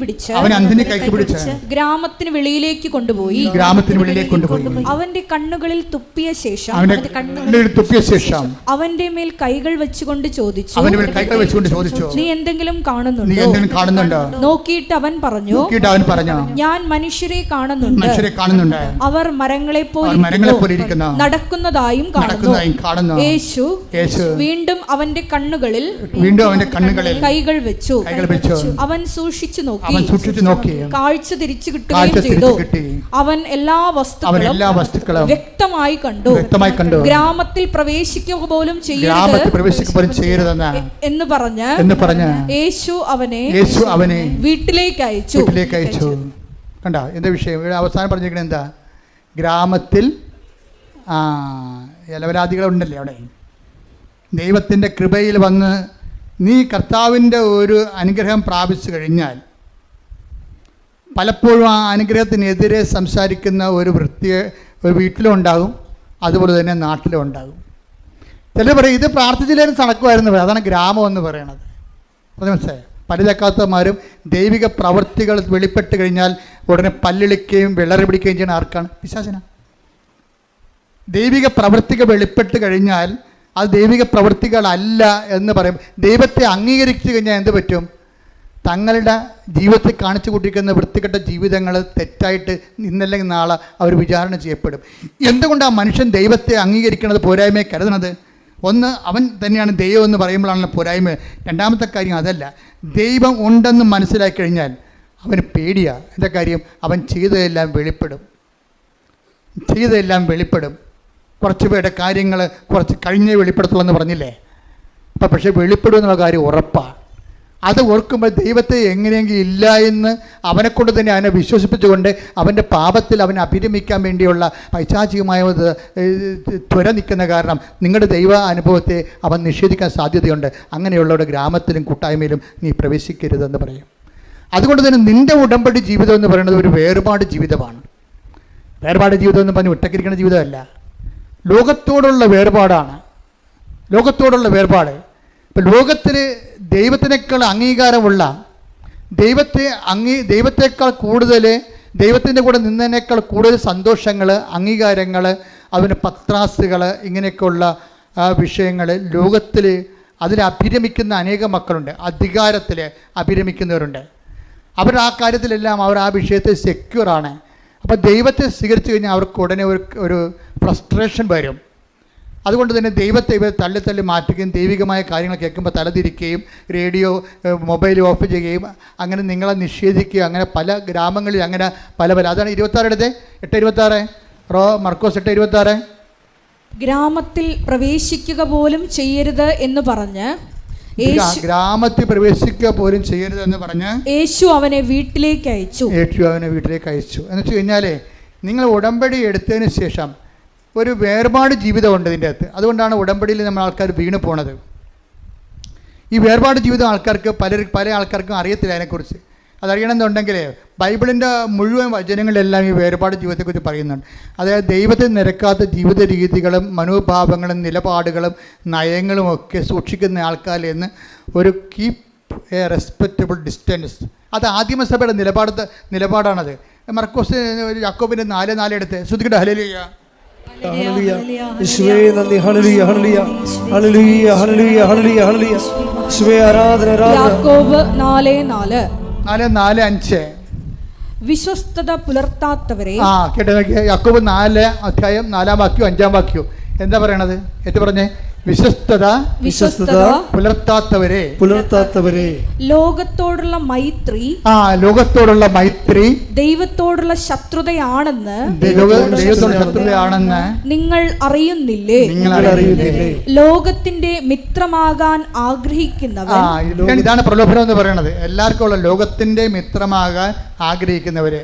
പിടിച്ച് ഗ്രാമത്തിന് വെളിയിലേക്ക് കൊണ്ടുപോയി അവന്റെ കണ്ണുകളിൽ തുപ്പിയ ശേഷം അവന്റെ മേൽ കൈകൾ വെച്ചുകൊണ്ട് ചോദിച്ചു, നീ എന്തെങ്കിലും കാണുന്നുണ്ടോ? നോക്കിയിട്ട് അവൻ പറഞ്ഞു, ഞാൻ മനുഷ്യരെ കാണുന്നുണ്ട്. അവർ മരങ്ങളെ പോലെ നടക്കുന്നതായും കാണുന്നു. യേശു വീണ്ടും അവന്റെ കണ്ണുകളിൽ കൈകൾ വെച്ചു. അവൻ സൂക്ഷിച്ചു നോക്കി. കാഴ്ച തിരിച്ചു കിട്ടുകയും ചെയ്തു. അവൻ എല്ലാ വസ്തുക്കളും വ്യക്തമായി കണ്ടു. ഗ്രാമത്തിൽ പ്രവേശിക്കുക പോലും ചെയ്യരുത് എന്ന് പറഞ്ഞ് യേശു അവനെ വീട്ടിലേക്ക് അയച്ചു. കണ്ട എന്താ വിഷയം? ഇവിടെ അവസാനം പറഞ്ഞിരിക്കുന്നത് എന്താ? ഗ്രാമത്തിൽ ഇലവരാദികളുണ്ടല്ലേ അവിടെ. ദൈവത്തിൻ്റെ കൃപയിൽ വന്ന് നീ കർത്താവിൻ്റെ ഒരു അനുഗ്രഹം പ്രാപിച്ചു കഴിഞ്ഞാൽ പലപ്പോഴും ആ അനുഗ്രഹത്തിനെതിരെ സംസാരിക്കുന്ന ഒരു വീട്ടിലും ഉണ്ടാകും, അതുപോലെ തന്നെ നാട്ടിലും ഉണ്ടാകും. ചിലർ പറയും ഇത് പ്രാർത്ഥിച്ചില്ലായിരുന്നു നടക്കുമായിരുന്നു. അതാണ് ഗ്രാമം എന്ന് പറയണത്. മനസ്സിലായോ? പല്ലിലക്കാത്തമാരും ദൈവിക പ്രവൃത്തികൾ വെളിപ്പെട്ട് കഴിഞ്ഞാൽ ഉടനെ പല്ലിളിക്കുകയും വിളറി പിടിക്കുകയും ചെയ്യുന്ന ആർക്കാണ്? പിശാചിന. ദൈവിക പ്രവൃത്തികൾ വെളിപ്പെട്ട് കഴിഞ്ഞാൽ അത് ദൈവിക പ്രവൃത്തികളല്ല എന്ന് പറയും. ദൈവത്തെ അംഗീകരിച്ചു കഴിഞ്ഞാൽ എന്ത് പറ്റും? തങ്ങളുടെ ജീവിതത്തിൽ കാണിച്ചു കൂട്ടിയിരിക്കുന്ന വൃത്തികെട്ട ജീവിതങ്ങൾ തെറ്റായിട്ട് ഇന്നല്ലെങ്കിൽ നാളെ അവർ വിചാരണ ചെയ്യപ്പെടും. എന്തുകൊണ്ടാണ് മനുഷ്യൻ ദൈവത്തെ അംഗീകരിക്കുന്നത് പോരായ്മയെ കരുതുന്നത്? ഒന്ന്, അവൻ തന്നെയാണ് ദൈവം എന്ന് പറയുമ്പോഴാണല്ലോ പോരായ്മ. രണ്ടാമത്തെ കാര്യം അതല്ല, ദൈവം ഉണ്ടെന്ന് മനസ്സിലാക്കി കഴിഞ്ഞാൽ അവന് പേടിയാണ്. എന്താ കാര്യം? അവൻ ചെയ്തതെല്ലാം വെളിപ്പെടും. കുറച്ച് പേരുടെ കാര്യങ്ങൾ കുറച്ച് കഴിഞ്ഞേ വെളിപ്പെടുത്തുള്ളൂ എന്ന് പറഞ്ഞില്ലേ? അപ്പം പക്ഷേ വെളിപ്പെടും എന്നുള്ള കാര്യം ഉറപ്പാണ്. അത് ഓർക്കുമ്പോൾ ദൈവത്തെ എങ്ങനെയെങ്കിലും ഇല്ല എന്ന് അവനെക്കൊണ്ട് തന്നെ അവനെ വിശ്വസിപ്പിച്ചുകൊണ്ട് അവൻ്റെ പാപത്തിൽ അവനെ അഭിരമിക്കാൻ വേണ്ടിയുള്ള പൈശാചികമായ ത്വര നിൽക്കുന്ന കാരണം നിങ്ങളുടെ ദൈവ അനുഭവത്തെ അവൻ നിഷേധിക്കാൻ സാധ്യതയുണ്ട്. അങ്ങനെയുള്ളവരുടെ ഗ്രാമത്തിലും കൂട്ടായ്മയിലും നീ പ്രവേശിക്കരുതെന്ന് പറയും. അതുകൊണ്ട് തന്നെ നിൻ്റെ ഉടമ്പടി ജീവിതം എന്ന് പറയുന്നത് ഒരു വേർപാട് ജീവിതമാണ്. വേർപാട് ജീവിതം എന്ന് പറഞ്ഞ് ഒറ്റക്കിരിക്കുന്ന ജീവിതമല്ല, ലോകത്തോടുള്ള വേർപാടാണ്. ലോകത്തോടുള്ള വേർപാട്. ഇപ്പം ലോകത്തിൽ ദൈവത്തിനേക്കാൾ അംഗീകാരമുള്ള, ദൈവത്തെക്കാൾ കൂടുതൽ, ദൈവത്തിൻ്റെ കൂടെ നിന്നതിനേക്കാൾ കൂടുതൽ സന്തോഷങ്ങൾ, അംഗീകാരങ്ങൾ, അതിന് പത്രാസുകൾ, ഇങ്ങനെയൊക്കെയുള്ള വിഷയങ്ങൾ ലോകത്തിൽ അതിൽ അഭിരമിക്കുന്ന അനേകം മക്കളുണ്ട്. അധികാരത്തിൽ അഭിരമിക്കുന്നവരുണ്ട്. അവർ ആ കാര്യത്തിലെല്ലാം അവർ ആ വിഷയത്തിൽ സെക്യൂറാണ്. അപ്പോൾ ദൈവത്തെ സ്വീകരിച്ചു കഴിഞ്ഞാൽ അവർക്ക് ഉടനെ ഒരു ഫ്രസ്ട്രേഷൻ വരും. അതുകൊണ്ട് തന്നെ ദൈവത്തെ ഇവർ തള്ളി മാറ്റുകയും ദൈവികമായ കാര്യങ്ങൾ കേൾക്കുമ്പോൾ തലതിരിക്കുകയും റേഡിയോ മൊബൈൽ ഓഫ് ചെയ്യുകയും അങ്ങനെ നിങ്ങളെ നിഷേധിക്കുകയും, അങ്ങനെ പല ഗ്രാമങ്ങളിൽ അങ്ങനെ പല അതാണ് 26 8:26 മർക്കോസ് 8:26 ഗ്രാമത്തിൽ പ്രവേശിക്കുക പോലും ചെയ്യരുത് എന്ന് പറഞ്ഞ് ഗ്രാമത്തിൽ പ്രവേശിക്കുക പോലും ചെയ്യരുത് എന്ന് പറഞ്ഞ് യേശു അവനെ വീട്ടിലേക്ക് അയച്ചു. എന്ന് വെച്ച് കഴിഞ്ഞാലേ, നിങ്ങൾ ഉടമ്പടി എടുത്തതിന് ശേഷം ഒരു വേർപാട് ജീവിതമുണ്ട് ഇതിൻ്റെ അകത്ത്. അതുകൊണ്ടാണ് ഉടമ്പടിയിൽ നമ്മൾ ആൾക്കാർ വീണ് പോണത്. ഈ വേർപാട് ജീവിതം ആൾക്കാർക്ക് പല ആൾക്കാർക്കും അറിയത്തില്ല അതിനെക്കുറിച്ച്. അതറിയണമെന്നുണ്ടെങ്കിൽ ബൈബിളിൻ്റെ മുഴുവൻ വചനങ്ങളിലെല്ലാം ഈ വേർപാട് ജീവിതത്തെക്കുറിച്ച് പറയുന്നുണ്ട്. അതായത് ദൈവത്തെ നിരക്കാത്ത ജീവിത രീതികളും മനോഭാവങ്ങളും നിലപാടുകളും നയങ്ങളും ഒക്കെ സൂക്ഷിക്കുന്ന ആൾക്കാരിൽ നിന്ന് ഒരു കീപ്പ് എ റെസ്പെക്റ്റബിൾ ഡിസ്റ്റൻസ്. അത് ആദിമസഭയുടെ നിലപാടാണത്. മർക്കോസ് യാക്കോബിൻ്റെ 4:4 എടുത്ത് ശ്രുതിക്കട്ടെ. ഹല്ലേലൂയ, യേശുവേ നന്ദി, ഹല്ലേലൂയ, ഹല്ലേലൂയ, ഹല്ലേലൂയ, ഹല്ലേലൂയ, ഹല്ലേലൂയ, ഹല്ലേലൂയ. യേശുവേ ആരാധന, ആരാധന. യാക്കോബ് 4:4 4:4-5 വിശ്വസ്തത പുലർത്താത്തവരെ. കേട്ടോ, യാക്കോബ് 4 അധ്യായം 4-ാം വാക്യവും 5-ാം വാക്യവും എന്താ പറയണത്? പറഞ്ഞേ, വിശ്വസ്തത പുലർത്താത്തവരെ. ലോകത്തോടുള്ള മൈത്രി ദൈവത്തോടുള്ള ശത്രുതയാണെന്ന് നിങ്ങൾ അറിയുന്നില്ലേ? ലോകത്തിന്റെ മിത്രമാകാൻ ആഗ്രഹിക്കുന്നവർ. ഇതാണ് പ്രലോഭനം എന്ന് പറയുന്നത്. എല്ലാവർക്കും ഉള്ള ലോകത്തിന്റെ മിത്രമാകാൻ ആഗ്രഹിക്കുന്നവര്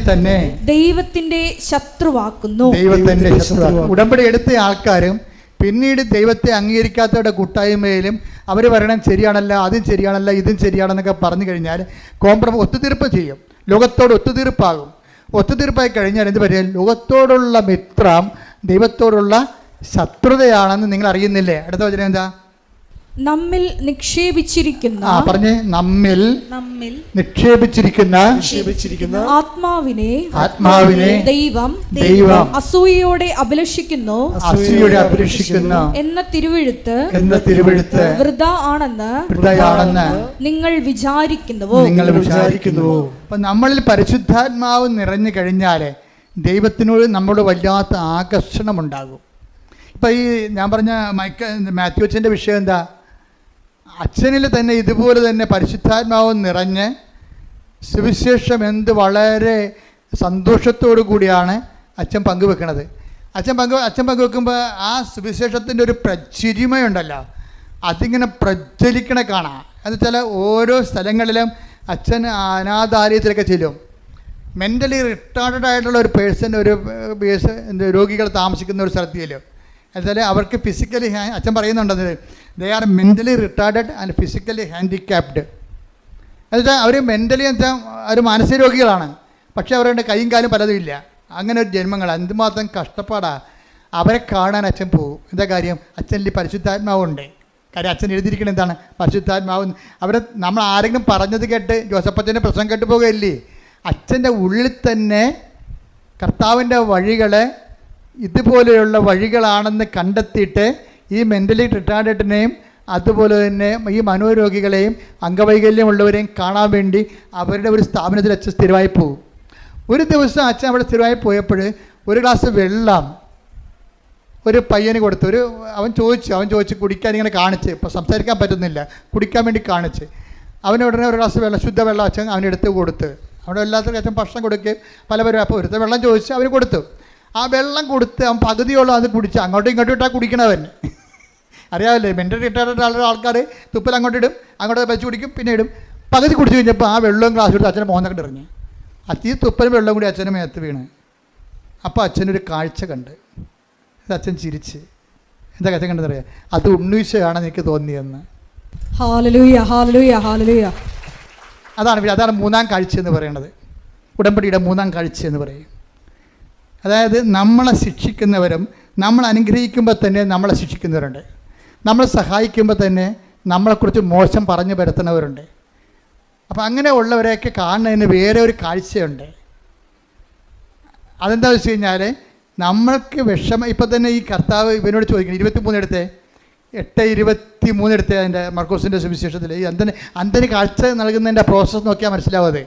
തന്നെ ദൈവത്തിന്റെ ശത്രുവാക്കുന്നു. ഉടമ്പടി എടുത്ത ആൾക്കാരും പിന്നീട് ദൈവത്തെ അംഗീകരിക്കാത്തവരുടെ കൂട്ടായ്മയിലും അവർ പറയണം ശരിയാണല്ല, അതും ശരിയാണല്ല, ഇതും ശരിയാണെന്നൊക്കെ പറഞ്ഞു കഴിഞ്ഞാൽ ഒത്തുതീർപ്പ് ചെയ്യും. ലോകത്തോട് ഒത്തുതീർപ്പാകും. ഒത്തുതീർപ്പായി കഴിഞ്ഞാൽ എന്ത് പറയാം? ലോകത്തോടുള്ള മിത്രം ദൈവത്തോടുള്ള ശത്രുതയാണെന്ന് നിങ്ങൾ അറിയുന്നില്ലേ? അടുത്ത വചനം എന്താ? നമ്മിൽ നിക്ഷേപിച്ചിരിക്കുന്ന നിക്ഷേപിച്ചിരിക്കുന്ന ആത്മാവിനെ ദൈവം അസൂയയോടെ അഭിലഷിക്കുന്നു എന്ന തിരുവെഴുത്ത് വൃഥാ ആണെന്ന് നിങ്ങൾ വിചാരിക്കുന്നുവോ? അപ്പൊ നമ്മളിൽ പരിശുദ്ധാത്മാവ് നിറഞ്ഞു കഴിഞ്ഞാൽ ദൈവത്തിനോട് നമ്മളോട് വല്ലാത്ത ആകർഷണമുണ്ടാകും. ഇപ്പം ഈ ഞാൻ പറഞ്ഞ മാത്യു അച്ഛൻ്റെ വിഷയം എന്താ? അച്ഛനിൽ തന്നെ ഇതുപോലെ തന്നെ പരിശുദ്ധാത്മാവ് നിറഞ്ഞ് സുവിശേഷം വളരെ സന്തോഷത്തോടു കൂടിയാണ് അച്ഛൻ പങ്കുവെക്കുന്നത്. അച്ഛൻ പങ്കുവെക്കുമ്പോൾ ആ സുവിശേഷത്തിൻ്റെ ഒരു പ്രചിരിമയുണ്ടല്ലോ, അതിങ്ങനെ പ്രജ്വലിക്കണ കാണാം. എന്ന് വെച്ചാൽ ഓരോ സ്ഥലങ്ങളിലും അച്ഛൻ അനാഥാലയത്തിലൊക്കെ ചെല്ലും. മെൻ്റലി റിട്ടാർഡഡ് ആയിട്ടുള്ള ഒരു പേഴ്സൺ, രോഗികൾ താമസിക്കുന്ന ഒരു സ്ഥലത്ത് ചെല്ലും. എന്നുവെച്ചാൽ അവർക്ക് ഫിസിക്കലി അച്ഛൻ പറയുന്നുണ്ടത് they are mentally retarded and physically handicapped. എന്നുവെച്ചാൽ അവർ മെൻ്റലി വെച്ചാൽ അവർ മാനസിക രോഗികളാണ്, പക്ഷേ അവരുടെ കൈയും കാലും പലതും ഇല്ല. അങ്ങനെ ഒരു ജന്മങ്ങൾ എന്തുമാത്രം കഷ്ടപ്പാടാണ്. അവരെ കാണാൻ അച്ഛൻ പോകും. എന്താ കാര്യം? അച്ഛനിൽ പരിശുദ്ധാത്മാവുണ്ട്. കാര്യം അച്ഛൻ എഴുതിയിരിക്കുന്നത് എന്താണ്? പരിശുദ്ധാത്മാവ്. നമ്മൾ ആരെങ്കിലും പറഞ്ഞത് കേട്ട് ജോസഫച്ചൻ്റെ പ്രശ്നം കേട്ട് പോകുകയില്ലേ? അച്ഛൻ്റെ ഉള്ളിൽ തന്നെ കർത്താവിൻ്റെ വഴികളെ ഇതുപോലെയുള്ള വഴികളാണെന്ന് കണ്ടെത്തിയിട്ട് ഈ മെൻ്റലി റിട്ടാർഡഡിനെയും അതുപോലെ തന്നെ ഈ മനോരോഗികളെയും അംഗവൈകല്യമുള്ളവരെയും കാണാൻ വേണ്ടി അവരുടെ ഒരു സ്ഥാപനത്തിൽ അച്ഛൻ സ്ഥിരമായി പോകും. ഒരു ദിവസം അച്ഛൻ അവിടെ സ്ഥിരമായി പോയപ്പോൾ ഒരു ഗ്ലാസ് വെള്ളം ഒരു പയ്യന് കൊടുത്തു. അവൻ ചോദിച്ചു കുടിക്കാൻ ഇങ്ങനെ കാണിച്ച്, ഇപ്പോൾ സംസാരിക്കാൻ പറ്റുന്നില്ല, കുടിക്കാൻ വേണ്ടി കാണിച്ച്. അവനുടനെ ഒരു ഗ്ലാസ് വെള്ളം, ശുദ്ധവെള്ളം അച്ഛൻ അവനെടുത്ത് കൊടുത്ത്. അവിടെ എല്ലാത്തിനും അച്ഛൻ ഭക്ഷണം കൊടുക്കുകയും പലവരും. അപ്പോൾ ഒരുത്ത വെള്ളം ചോദിച്ച് അവന് കൊടുത്തു. ആ വെള്ളം കൊടുത്ത് അവൻ പകുതിയോളം അത് കുടിച്ച് അങ്ങോട്ടും ഇങ്ങോട്ടും ഇട്ടാൽ കുടിക്കണവൻ. അറിയാമല്ലേ, മെൻ്റൽ റിട്ടയർഡ് ആൾക്കാർ തുപ്പൽ അങ്ങോട്ട് ഇടും, അങ്ങോട്ട് വെച്ച് കുടിക്കും, പിന്നെ ഇടും. പകുതി കുടിച്ച് കഴിഞ്ഞപ്പോൾ ആ വെള്ളവും ഗ്ലാസ് എടുത്ത് അച്ഛനെ മോന്നൊക്കെ ഇറങ്ങി. ഈ തുപ്പലും വെള്ളം കൂടി അച്ഛനെ മേത്ത് വീണ്. അപ്പോൾ അച്ഛനൊരു കാഴ്ച കണ്ട്. അച്ഛൻ ചിരിച്ച്. എന്താ അച്ഛൻ കണ്ടതറിയാം? അത് ഉണ്ണീശയാണ് എനിക്ക് തോന്നിയെന്ന്. ഹല്ലേലൂയ, ഹല്ലേലൂയ, ഹല്ലേലൂയ. അതാണ് മൂന്നാം കാഴ്ച എന്ന് പറയുന്നത്. ഉടമ്പടിയുടെ മൂന്നാം കാഴ്ച എന്ന് പറയും. അതായത് നമ്മളെ ശിക്ഷിക്കുന്നവരും നമ്മൾ അനുഗ്രഹിക്കുമ്പോൾ തന്നെ നമ്മളെ ശിക്ഷിക്കുന്നവരുണ്ട്. നമ്മളെ സഹായിക്കുമ്പോൾ തന്നെ നമ്മളെക്കുറിച്ച് മോശം പറഞ്ഞു വരുത്തുന്നവരുണ്ട്. അപ്പോൾ അങ്ങനെ ഉള്ളവരെയൊക്കെ കാണുന്നതിന് വേറെ ഒരു കാഴ്ചയുണ്ട്. അതെന്താ വെച്ച് കഴിഞ്ഞാൽ നമ്മൾക്ക് വിഷമം. ഇപ്പം തന്നെ ഈ കർത്താവ് ഇവനോട് ചോദിക്കണം, 23 എടുത്തേ, 8:23 എടുത്തേ, അതിൻ്റെ മർക്കോസിൻ്റെ സുവിശേഷത്തിൽ ഈ അന്ധന് കാഴ്ച നൽകുന്നതിൻ്റെ പ്രോസസ്സ് നോക്കിയാൽ മനസ്സിലാവും. അത്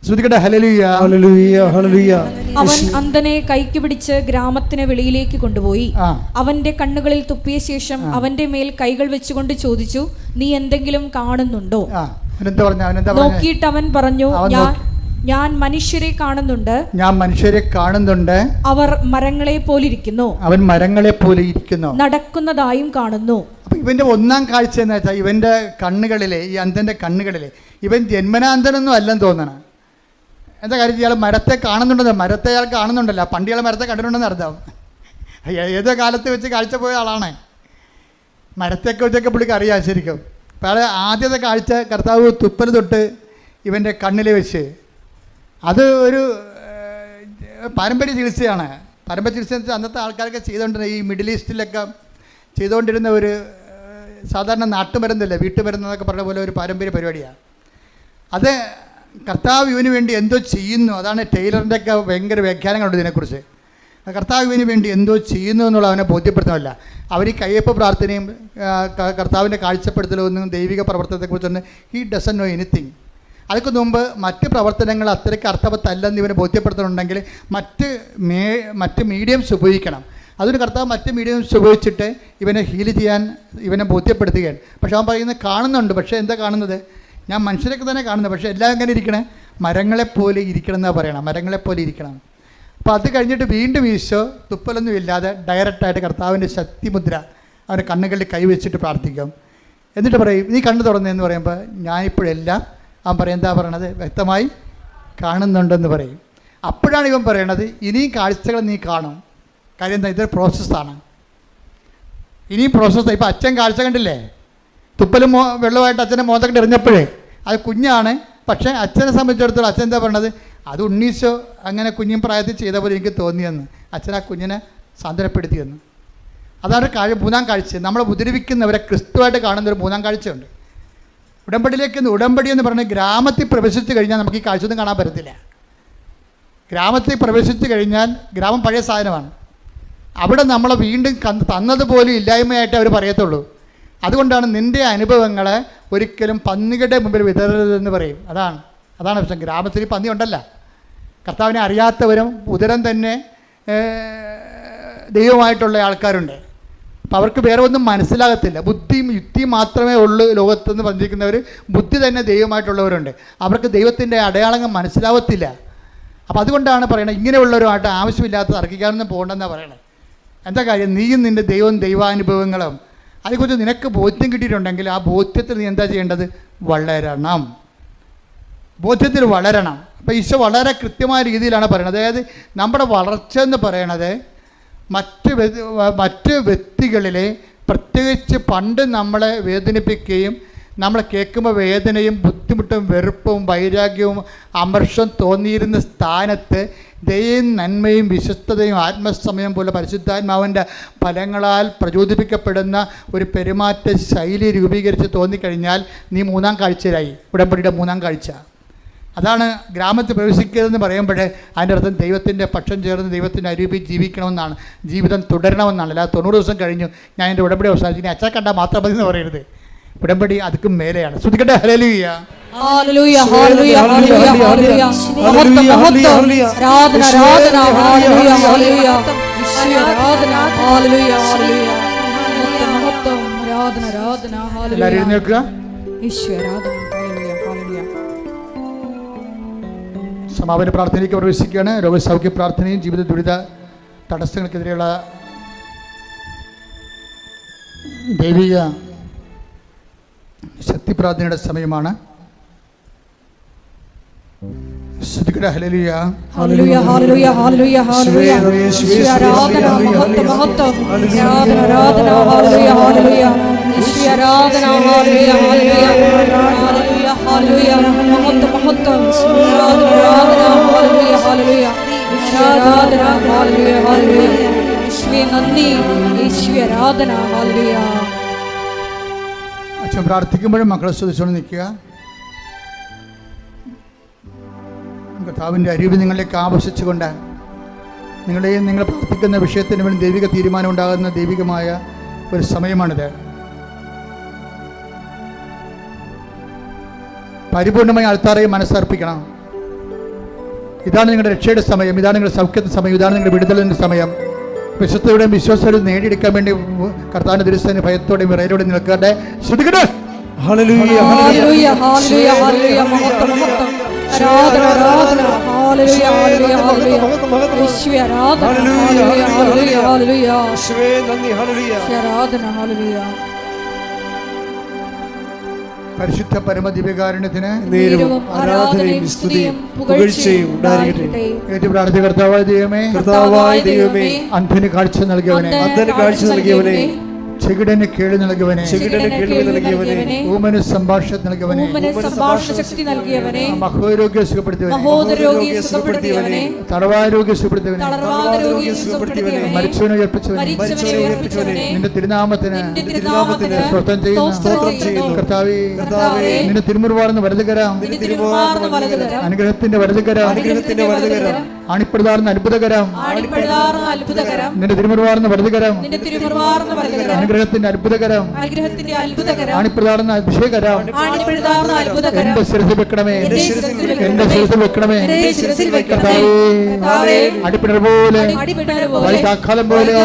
ശ്രദ്ധിക്കട്ടെ. ഹല്ലേലൂയ, ഹല്ലേലൂയ, ഹല്ലേലൂയ. അവൻ അന്ധനെ കൈക്ക് പിടിച്ച് ഗ്രാമത്തിന് വെളിയിലേക്ക് കൊണ്ടുപോയി അവന്റെ കണ്ണുകളിൽ തുപ്പിയ ശേഷം അവന്റെ മേൽ കൈകൾ വെച്ചുകൊണ്ട് ചോദിച്ചു, നീ എന്തെങ്കിലും കാണുന്നുണ്ടോ? നോക്കിയിട്ട് അവൻ പറഞ്ഞു, ഞാൻ മനുഷ്യരെ കാണുന്നുണ്ട്. അവർ മരങ്ങളെ പോലിരിക്കുന്നു. അവൻ മരങ്ങളെ പോലെ ഇരിക്കുന്നു, നടക്കുന്നതായും കാണുന്നു. അപ്പൊ ഇവന്റെ ഒന്നാം കാഴ്ച എന്ന് വെച്ചാൽ ഇവന്റെ കണ്ണുകളിലെ, ഈ അന്ധന്റെ കണ്ണുകളിലെ, ഇവൻ ജന്മനാന്തനൊന്നും അല്ലെന്ന് തോന്നണം. എന്താ കാര്യം, ഇയാൾ മരത്തെ കാണുന്നുണ്ടെന്ന്, മരത്തെ അയാൾ കാണുന്നുണ്ടല്ലോ, പണ്ട് ഇയാൾ മരത്തെ കണ്ടിട്ടുണ്ടെന്ന് അർത്ഥം. ഏതോ കാലത്ത് വെച്ച് കാഴ്ച പോയ ആളാണ്. മരത്തെയൊക്കെ വെച്ചൊക്കെ പുള്ളിക്ക് അറിയാം ശരിക്കും. അപ്പോൾ അയാൾ ആദ്യത്തെ കാഴ്ച കർത്താവ് തുപ്പൽ തൊട്ട് ഇവൻ്റെ കണ്ണിൽ വെച്ച്, അത് ഒരു പാരമ്പര്യ ചികിത്സയാണ്. പാരമ്പര്യ ചികിത്സ എന്ന് വെച്ചാൽ അന്നത്തെ ആൾക്കാരൊക്കെ ചെയ്തുകൊണ്ടിരുന്ന, ഈ മിഡിൽ ഈസ്റ്റിലൊക്കെ ചെയ്തുകൊണ്ടിരുന്ന ഒരു സാധാരണ നാട്ടുമരുന്നല്ലേ, വീട്ടുമരുന്നെന്നൊക്കെ പറഞ്ഞ പോലെ ഒരു പാരമ്പര്യ പരിപാടിയാണ് അത്. കർത്താവ് ഇവന് വേണ്ടി എന്തോ ചെയ്യുന്നു. അതാണ് ടൈലറിൻ്റെ ഒക്കെ ഭയങ്കര വ്യാഖ്യാനങ്ങളുണ്ട് ഇതിനെക്കുറിച്ച്. കർത്താവ് ഇവന് വേണ്ടി എന്തോ ചെയ്യുന്നു എന്നുള്ള അവനെ ബോധ്യപ്പെടുത്തുന്നില്ല. അവർ ഈ കയ്യപ്പ് പ്രാർത്ഥനയും കർത്താവിൻ്റെ കാഴ്ചപ്പെടുത്തലൊന്നും ദൈവിക പ്രവർത്തനത്തെക്കുറിച്ചൊന്നും ഹി ഡസൻ നോ എനിത്തിങ്. അതൊക്കെ മുമ്പ് മറ്റ് പ്രവർത്തനങ്ങൾ അത്രയ്ക്ക് അർത്ഥവത്തല്ലെന്ന് ഇവനെ ബോധ്യപ്പെടുത്തുന്നുണ്ടെങ്കിൽ മറ്റ് മീഡിയംസ് ഉപയോഗിക്കണം. അതൊരു കർത്താവ് മറ്റ് മീഡിയംസ് ഉപയോഗിച്ചിട്ട് ഇവനെ ഹീൽ ചെയ്യാൻ ഇവനെ ബോധ്യപ്പെടുത്തുകയാണ്. പക്ഷെ അവൻ പറയുന്നത് കാണുന്നുണ്ട്, പക്ഷേ എന്താ കാണുന്നത്? ഞാൻ മനുഷ്യരൊക്കെ തന്നെ കാണുന്നത്, പക്ഷേ എല്ലാം എങ്ങനെ ഇരിക്കണേ? മരങ്ങളെപ്പോലെ ഇരിക്കണം എന്നാണ് പറയണം, മരങ്ങളെപ്പോലെ ഇരിക്കണം. അപ്പോൾ അത് കഴിഞ്ഞിട്ട് വീണ്ടും ഈശോ തുപ്പലൊന്നും ഇല്ലാതെ ഡയറക്റ്റായിട്ട് കർത്താവിൻ്റെ ശക്തിമുദ്ര അവൻ്റെ കണ്ണുകളിൽ കൈവച്ചിട്ട് പ്രാർത്ഥിക്കും. എന്നിട്ട് പറയും, നീ കണ്ണു തുറന്നതെന്ന് പറയുമ്പോൾ ഞാനിപ്പോഴെല്ലാം, അവൻ പറയും, എന്താ പറയണത്? വ്യക്തമായി കാണുന്നുണ്ടെന്ന് പറയും. അപ്പോഴാണ് ഇവൻ പറയണത്, ഇനിയും കാഴ്ചകൾ നീ കാണും. കാര്യം എന്താ? ഇതൊരു പ്രോസസ്സാണ്, ഇനിയും പ്രോസസ്സാണ്. ഇപ്പോൾ അച്ഛൻ കാഴ്ച കണ്ടില്ലേ? തുപ്പലും വെള്ളമായിട്ട് അച്ഛനെ മോന്തക്കിട്ട് എറിഞ്ഞപ്പോഴേ അത് കുഞ്ഞാണ്. പക്ഷേ അച്ഛനെ സംബന്ധിച്ചിടത്തോളം അച്ഛൻ എന്താ പറഞ്ഞത്? അത് ഉണ്ണീശോ അങ്ങനെ കുഞ്ഞും പ്രായത്തിൽ ചെയ്ത പോലെ എനിക്ക് തോന്നിയെന്ന്. അച്ഛൻ ആ കുഞ്ഞിനെ സാന്ത്വനപ്പെടുത്തിയെന്ന്. അതാണ് മൂന്നാം കാഴ്ച. നമ്മളെ ഉപദ്രവിക്കുന്നവരെ ക്രിസ്തുവായിട്ട് കാണുന്നൊരു മൂന്നാം കാഴ്ചയുണ്ട്. ഉടമ്പടി എന്ന് പറഞ്ഞാൽ ഗ്രാമത്തിൽ പ്രവേശിച്ച് കഴിഞ്ഞാൽ നമുക്ക് ഈ കാഴ്ചയൊന്നും കാണാൻ പറ്റത്തില്ല. ഗ്രാമത്തിൽ പ്രവേശിച്ച് കഴിഞ്ഞാൽ ഗ്രാമം പഴയ സാധനമാണ്. അവിടെ നമ്മളെ വീണ്ടും തന്നതുപോലും ഇല്ലായ്മയായിട്ട് അവർ പറയത്തുള്ളൂ. അതുകൊണ്ടാണ് നിൻ്റെ അനുഭവങ്ങളെ ഒരിക്കലും പന്നികളുടെ മുമ്പിൽ വിതരരുതെന്ന് പറയും. അതാണ് പ്രശ്നം. ഗ്രാമത്തിൽ പന്നി ഉണ്ടല്ല. കർത്താവിനെ അറിയാത്തവരും ഉദരം തന്നെ ദൈവമായിട്ടുള്ള ആൾക്കാരുണ്ട്. അപ്പോൾ അവർക്ക് വേറെ ഒന്നും മനസ്സിലാകത്തില്ല. ബുദ്ധിയും യുക്തിയും മാത്രമേ ഉള്ളൂ ലോകത്തെന്ന് പറഞ്ഞിരിക്കുന്നവർ. ബുദ്ധി തന്നെ ദൈവമായിട്ടുള്ളവരുണ്ട്. അവർക്ക് ദൈവത്തിൻ്റെ അടയാളങ്ങൾ മനസ്സിലാവത്തില്ല. അപ്പോൾ അതുകൊണ്ടാണ് പറയണത്, ഇങ്ങനെയുള്ളവരുമായിട്ട് ആവശ്യമില്ലാത്ത തർക്കിക്കാനൊന്നും പോകണ്ടെന്നാണ് പറയണത്. എന്താ കാര്യം? നീയും നിൻ്റെ ദൈവാനുഭവങ്ങളും അതേക്കുറിച്ച് നിനക്ക് ബോധ്യം കിട്ടിയിട്ടുണ്ടെങ്കിൽ ആ ബോധ്യത്തിൽ നീ എന്താ ചെയ്യേണ്ടത്? വളരണം. ബോധ്യത്തിൽ വളരണം. അപ്പോൾ ഈശോ വളരെ കൃത്യമായ രീതിയിലാണ് പറയുന്നത്. അതായത് നമ്മുടെ വളർച്ച എന്ന് പറയണത് മറ്റ് വ്യക്തികളിലെ, പ്രത്യേകിച്ച് പണ്ട് നമ്മളെ വേദനിപ്പിക്കുകയും നമ്മളെ കേൾക്കുമ്പോൾ വേദനയും ബുദ്ധിമുട്ടും വെറുപ്പും വൈരാഗ്യവും അമർഷം തോന്നിയിരുന്ന സ്ഥാനത്ത് ദയയും നന്മയും വിശ്വസ്തതയും ആത്മസമയം പോലെ പരിശുദ്ധാത്മാവിൻ്റെ ഫലങ്ങളാൽ പ്രചോദിപ്പിക്കപ്പെടുന്ന ഒരു പെരുമാറ്റ ശൈലി രൂപീകരിച്ച് തോന്നിക്കഴിഞ്ഞാൽ നീ മൂന്നാം കാഴ്ചയിലായി. ഉടമ്പടിയുടെ മൂന്നാം കാഴ്ച അതാണ്. ഗ്രാമത്തിൽ പ്രവേശിക്കരുതെന്ന് പറയുമ്പോഴേ അതിൻ്റെ അർത്ഥം ദൈവത്തിൻ്റെ പക്ഷം ചേർന്ന് ദൈവത്തിൻ്റെ അരൂപി ജീവിക്കണമെന്നാണ്, ജീവിതം തുടരണമെന്നാണ്. അല്ലാതെ 90 ദിവസം കഴിഞ്ഞു ഞാൻ എൻ്റെ ഉടമ്പടി അവസാനിച്ചു ഇനി അച്ഛൻ കണ്ടാൽ മാത്രം മതി എന്ന് പറയരുത്. ഉടമ്പടി അതുക്കും മേലെയാണ്. ശ്രദ്ധിക്കട്ടെ. ഹല്ലേലൂയ, ഹല്ലേലൂയ, ഹല്ലേലൂയ, ഹല്ലേലൂയ, ഹല്ലേലൂയ. മഹത്വം, ആരാധന, ആരാധന, ഹല്ലേലൂയ, ഹല്ലേലൂയ. ആരാധന, ഹല്ലേലൂയ, ഹല്ലേലൂയ. മഹത്വം, ആരാധന, ആരാധന, ഹല്ലേലൂയ. എല്ലാവരും എഴുന്നേൽക്കുക. ഈശ്വര ആരാധന, ഹല്ലേലൂയ, ഹല്ലേലൂയ. സമാപന പ്രാർത്ഥനയിലേക്ക് പ്രവേശിക്കുകയാണ്. രോഗസൗഖ്യ പ്രാർത്ഥനയും ജീവിത ദുരിത തടസ്സങ്ങൾക്കെതിരെയുള്ള ദൈവിക ശക്തിപ്രാർത്ഥനയുടെ സമയമാണ്. ശ്രദ്ധിക്കട്ടെ. ഹല്ലേലൂയ, ഹല്ലേലൂയ, ഹല്ലേലൂയ, ഹല്ലേലൂയ, ഹല്ലേലൂയ. ഈശ്വര ആരാധന, മഹത്വം, മഹത്വം, ആരാധന, ആരാധന, ഹല്ലേലൂയ, ഹല്ലേലൂയ. ഈശ്വര ആരാധന, ഹല്ലേലൂയ, ഹല്ലേലൂയ, ഹല്ലേലൂയ, ഹല്ലേലൂയ. മഹത്വം, മഹത്വം, ആരാധന, ആരാധന, ഹല്ലേലൂയ, ഹല്ലേലൂയ. ഈശ്വര അച്ഛൻ പ്രാർത്ഥിക്കുമ്പോഴും മക്കളെ ശ്രദ്ധിച്ചുകൊണ്ട് നിൽക്കുക. കർത്താവിൻ്റെ അറിവ് നിങ്ങളിലേക്ക് ആവശ്യിച്ചുകൊണ്ട് നിങ്ങൾ പ്രാർത്ഥിക്കുന്ന വിഷയത്തിന് വേണ്ടി ദൈവിക തീരുമാനം ഉണ്ടാകുന്ന ദൈവികമായ ഒരു സമയമാണിത്. പരിപൂർണമായി അൾത്താറയെ മനസ്സർപ്പിക്കണം. ഇതാണ് നിങ്ങളുടെ രക്ഷയുടെ സമയം, ഇതാണ് നിങ്ങളുടെ സൗഖ്യത്തിൻ്റെ സമയം, ഇതാണ് നിങ്ങളുടെ വിടുതലിൻ്റെ സമയം. വിശ്വസ്തയുടെയും വിശ്വാസത്തോടെയും നേടിയെടുക്കാൻ വേണ്ടി കർത്താവിന്റെ ദൃശ്യത്തിന് ഭയത്തോടെയും വിറയലോടെയും നിൽക്കട്ടെ. ശ്രദ്ധിക്കട്ടെ. ഹല്ലേലൂയ ഹല്ലേലൂയ ഹല്ലേലൂയ ഹല്ലേലൂയ മഹത്വം മഹത്വം ആരാധന ആരാധന ഹല്ലേലൂയ ഹല്ലേലൂയ ഹല്ലേലൂയ യേശുവേ ആരാധന ഹല്ലേലൂയ ഹല്ലേലൂയ ഹല്ലേലൂയ യേശുവേ നന്ദി ഹല്ലേലൂയ ആരാധന ഹല്ലേലൂയ. പരിശുദ്ധ പരമദിവ്യകാരുണ്യത്തിന് ആരാധനയും സ്തുതിയും പുകഴ്ചയും ഉണ്ടായിരിക്കട്ടെ. ഏറ്റു പ്രാർത്ഥിച്ച കർത്താവായ ദൈവമേ, അന്ധന് കാഴ്ച നൽകിയവനെ, ചെകിടന് കേളി നൽകിയവനെ, ഊമന് സംഭാഷണം നൽകിയവനെ, മഹോരോഗ്യ സുഖപ്പെടുത്തിയവനെ, തളർവാരോഗ്യ സുഖപ്പെടുത്തിയവനെ, മരിച്ചവനെ ഉയർപ്പിച്ചവനെ, നിന്റെ തിരുനാമത്തിന് സ്തോത്രം ചെയ്യുന്നു. കർത്താവേ, നിന്റെ തിരുമുറിവാർന്ന വലതുകരം, അനുഗ്രഹത്തിന്റെ വലതുകരം, ആണിപ്പെടുതാർന്ന അത്ഭുതകരം, നിന്റെ തിരുമുറിവാർന്ന വലതുകരം, അനുഗ്രഹത്തിന്റെ അത്ഭുതകരം, ആണിപ്രധാന അഭിഷേകരം എന്റെ ശിരസിൽ വെക്കണമേ, എന്റെ ശിരസിൽ വെക്കണമേ. അടിപ്പിണർ പോലെ, വൈകാഘാതം പോലെ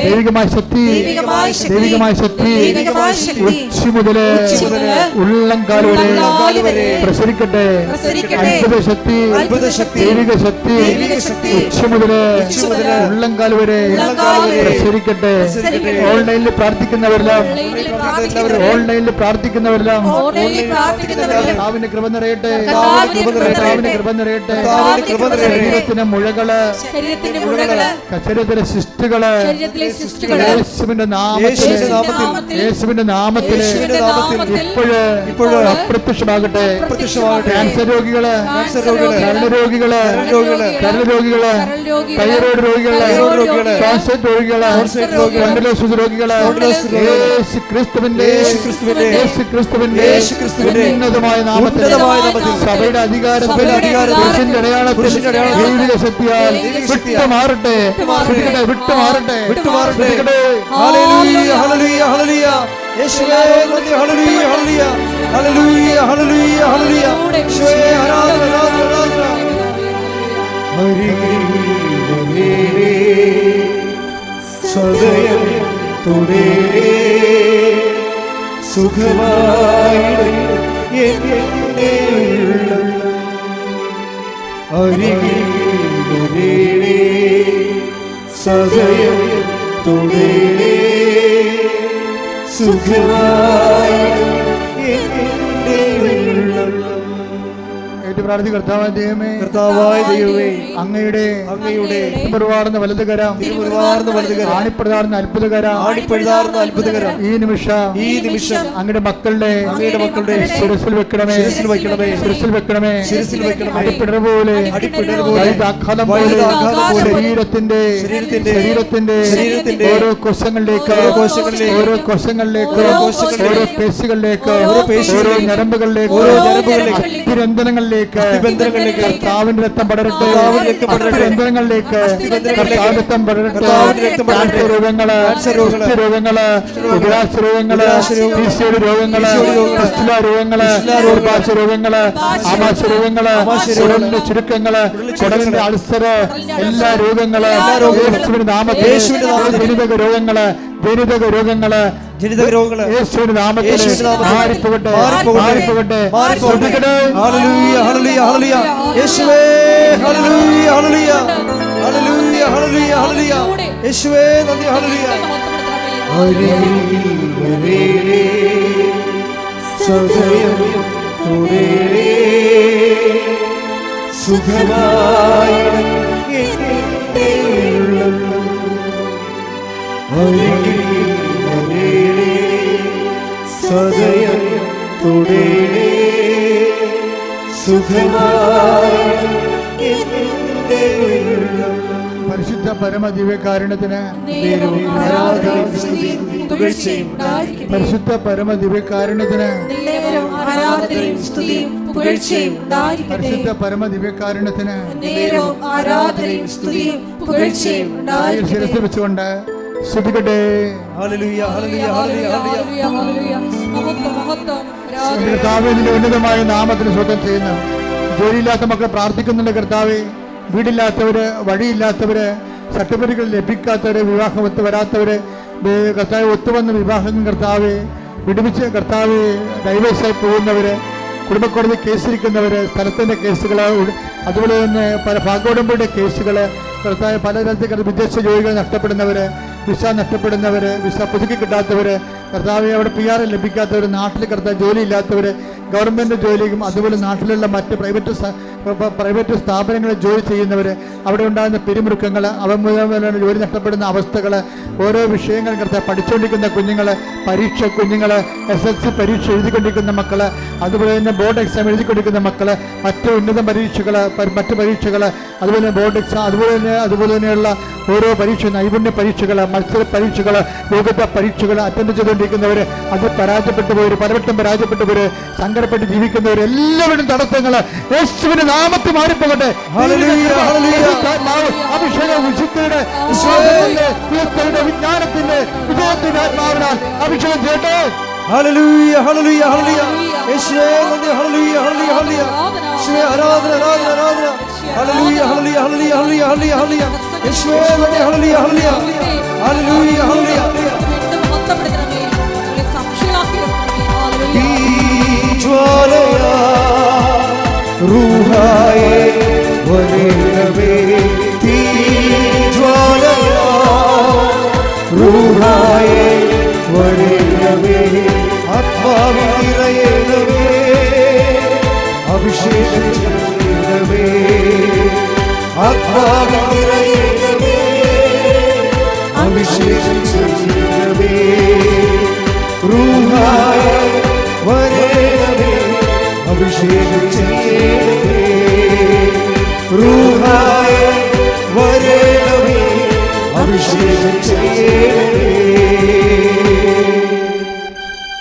ദൈവികമായ ശക്തി, ദൈവികമായ ശക്തി ഉച്ച മുതല് ഉള്ളംകാൽ വരെ പ്രസരിക്കട്ടെ. അത്ഭുത ശക്തി, ദൈവിക ശക്തി ഉച്ച മുതല് ഉള്ളംകാൽ വരെ പ്രസരിക്കട്ടെ. ഓൺലൈനിൽ പ്രാർത്ഥിക്കുന്നവരെല്ലാം കർത്താവിന്റെ കൃപ നിറയട്ടെ, കർത്താവിന്റെ കൃപ നിറയട്ടെ. ശരീരത്തിന് മുഴകള്, ശരീരത്തിലെ സിസ്റ്റുകള് യേശുവിന്റെ നാമത്തിൽ ഇപ്പോഴും അപ്രത്യക്ഷമാകട്ടെ. ക്യാൻസർ രോഗികള്, കരളരോഗികള്, തൈറോയ്ഡ് രോഗികള്, പ്രോസ്റ്റേറ്റ് രോഗികള്, രോഗികളെ യേശുക്രിസ്തുവിന്റെ ഉന്നതമായ നാമത്തിൽ സഭയുടെ അധികാരം ദൈവിക ശക്തിയാൽ വിട്ടുമാറട്ടെ, വിട്ടുമാറട്ടെ. ഹല്ലേലൂയ ഹല്ലേലൂയ ഹല്ലേലൂയ യേശുവേ നന്ദി. ഹല്ലേലൂയ ഹല്ലേലൂയ ഹല്ലേലൂയ ഹല്ലേലൂയ ഹല്ലേലൂയ യേശുവേ ആരാധന ആരാധന ആരാധന. സദയം തുടരേ സുഖമായി എന്നെ അരികിൽ വരേണേ. സദയം തുടരേ സുഖമായി എന്നെ പ്രാർത്ഥി. കർത്താവായ ദൈവമേ, അങ്ങയുടെ തിരുമുറിവാർന്ന വലതുകരം, ആണിപ്പെടുതാർന്ന അത്ഭുതകരം ഈ നിമിഷം അങ്ങയുടെ മക്കളുടെ ശിരസിൽ വെക്കണമേ, ശിരസിൽ വെക്കണമേ. അടിപ്പിടർ പോലെ, ആഘാതം പോലെ ശരീരത്തിന്റെ ഓരോ കോശങ്ങളിലേക്ക്, ഓരോ പേശികളിലേക്ക്, ഓരോ ഞരമ്പുകളിലേക്ക്, അസ്ഥിരന്ധനങ്ങളിലേക്ക് കർത്താവിന്റെ രക്തം പടരട്ടെ. അസ്ഥിരന്ധനങ്ങളിലേക്ക് കർത്താവിന്റെ രക്തം പടരട്ടെ. ക്യാൻസർ രോഗങ്ങള്, ഉദരാശ രോഗങ്ങള്, ഈശോയുടെ രോഗങ്ങള്, രോഗങ്ങള്, രോഗങ്ങള്, ആമാശ രോഗങ്ങള്, ചുരുക്കങ്ങള്, കുടലിന്റെ അൾസറ്, എല്ലാ രോഗങ്ങള് യേശുവിന്റെ നാമത്തിൽ, ജനിതക രോഗങ്ങള് യേശുവിന്റെ നാമത്തിൽ മാറിപ്പോകട്ടെ. ഹല്ലേലൂയ ഹല്ലേലൂയ ഹല്ലേലൂയ യേശുവേ ഹല്ലേലൂയ ഹല്ലേലൂയ ഹല്ലേലൂയ ഹല്ലേലൂയ ഹല്ലേലൂയ യേശുവേ നന്ദി. ഹല്ലേലൂയ സദയം തുടരേ സുഖമായി എന്നെ അരികിൽ വരേണേ. സദയം തുടരേ സുഖമായി എന്നെ. പരിശുദ്ധ പരമദിവ്യകാരുണ്യത്തിന് ആരാധന പുകഴ്ചയും ഉണ്ടായിരിക്കട്ടെ. പരിശുദ്ധ പരമ ദിവ്യകാരുണ്യത്തിന് നേരവും ആരാധനയും സ്തുതിയും പുകഴ്ചയും ഉണ്ടായിരിക്കട്ടെ. പരിശുദ്ധ പരമ ദിവ്യകാരുണ്യത്തിന് നേരവും ആരാധനയും സ്തുതിയും പുകഴ്ചയും ഉണ്ടായിരിക്കട്ടെ. ശിരസ് വെച്ചുകൊണ്ട് സ്തുതിക്കട്ടെ. ഹല്ലേലൂയ ഹല്ലേലൂയ ഹല്ലേലൂയ ഹല്ലേലൂയ ഹല്ലേലൂയ. മഹത്വം മഹത്വം. കർത്താവേ, നിന്റെ ഉന്നതമായ നാമത്തിന് സ്വന്തം ചെയ്യുന്നു. ജോലിയില്ലാത്ത മക്കൾ പ്രാർത്ഥിക്കുന്നുണ്ട് കർത്താവേ. വീടില്ലാത്തവര്, വഴിയില്ലാത്തവര്, സർട്ടിഫിക്കറ്റുകൾ ലഭിക്കാത്തവര്, വിവാഹം ഒത്തുവരാത്തവര്, കർത്താവ് ഒത്തുവന്ന വിവാഹം കർത്താവേ വിടുവിച്ച് കർത്താവേ ഡൈവേഴ്സായി പോകുന്നവര്, കുടുംബക്കോടതി കേസിരിക്കുന്നവര്, സ്ഥലത്തിൻ്റെ കേസുകൾ, അതുപോലെ തന്നെ പല ഭാഗോടമ്പയുടെ കേസുകൾ കർത്താവ് പലതരത്തിൽ വിദേശ ജോലികൾ നഷ്ടപ്പെടുന്നവർ, വിസ നഷ്ടപ്പെടുന്നവർ, വിസ പുതുക്കി കിട്ടാത്തവർ, കർത്താവ് അവിടെ PR ലഭിക്കാത്തവർ, നാട്ടിൽ കർത്താവ് ജോലിയില്ലാത്തവർ, ഗവൺമെൻറ് ജോലിയും അതുപോലെ നാട്ടിലുള്ള മറ്റ് പ്രൈവറ്റ് സ്ഥാപനങ്ങളിൽ ജോലി ചെയ്യുന്നവർ, അവിടെ ഉണ്ടാകുന്ന പിരിമുറുക്കങ്ങൾ, അവ മുതൽ ജോലി നഷ്ടപ്പെടുന്ന അവസ്ഥകൾ, ഓരോ വിഷയങ്ങൾ കർത്താവ് പഠിച്ചുകൊണ്ടിരിക്കുന്ന കുഞ്ഞുങ്ങൾ, കുഞ്ഞുങ്ങൾ, SSLC പരീക്ഷ എഴുതിക്കൊണ്ടിരിക്കുന്ന മക്കൾ, അതുപോലെ തന്നെ ബോർഡ് എക്സാം എഴുതിക്കൊണ്ടിരിക്കുന്ന മക്കൾ, മറ്റ് ഉന്നത പരീക്ഷകൾ, മറ്റ് പരീക്ഷകൾ, അതുപോലെ ബോർഡ് എക്സാം, അതുപോലെ തന്നെയുള്ള ഓരോ പരീക്ഷ, നൈപുണ്യ പരീക്ഷകൾ, മത്സര പരീക്ഷകൾ, യോഗ്യതാ പരീക്ഷകൾ അറ്റൻഡ് ചെയ്തുകൊണ്ടിരിക്കുന്നവർ, അത് പരാജയപ്പെട്ടു പോയവർ, പലവട്ടം പരാജയപ്പെട്ടു പോയവർ, സങ്കടപ്പെട്ട് ജീവിക്കുന്നവർ, എല്ലാവരും തടസ്സങ്ങൾ യേശുവിന്റെ നാമത്തിൽ മാറിപ്പോകട്ടെ. അഭിഷേകം വിശുദ്ധിയുടെ വിജ്ഞാനത്തിന്റെ വിജയത്തിന്റെ ആത്മാവിനാൽ അഭിഷേകം ചെയ്യട്ടെ. ഹല്ലേലൂയ ഹല്ലേലൂയ ഹല്ലേലൂയ. യേശുവേ നന്ദി. ഹല്ലേലൂയ ഹല്ലേലൂയ ഹല്ലേലൂയ. യേശുവേ ആരാധന ആരാധന ആരാധന. ഹല്ലേലൂയ ഹല്ലേലൂയ ഹല്ലേലൂയ ഹല്ലേലൂയ ഹല്ലേലൂയ ഹല്ലേലൂയ. യേശുവേ നന്ദി. ഹല്ലേലൂയ ഹല്ലേലൂയ ഹല്ലേലൂയ ഹല്ലേലൂയ. ജ്വാലയാ റൂഹായേ വരേണമേ. ജ്വാലയാ റൂഹായേ വരേണമേ. ആത്മാവിൽ നിറയണമേ. അഭിഷേകം ചെയ്യണമേ. ആത്മാവിൽ നിറയണമേ. അഭിഷേകം ചെയ്യണമേ. റൂഹായേ വരേണമേ. അഭിഷേകം ചെയ്യണമേ. റൂഹായേ വരേണമേ. അഭിഷേകം ചെയ്യണമേ.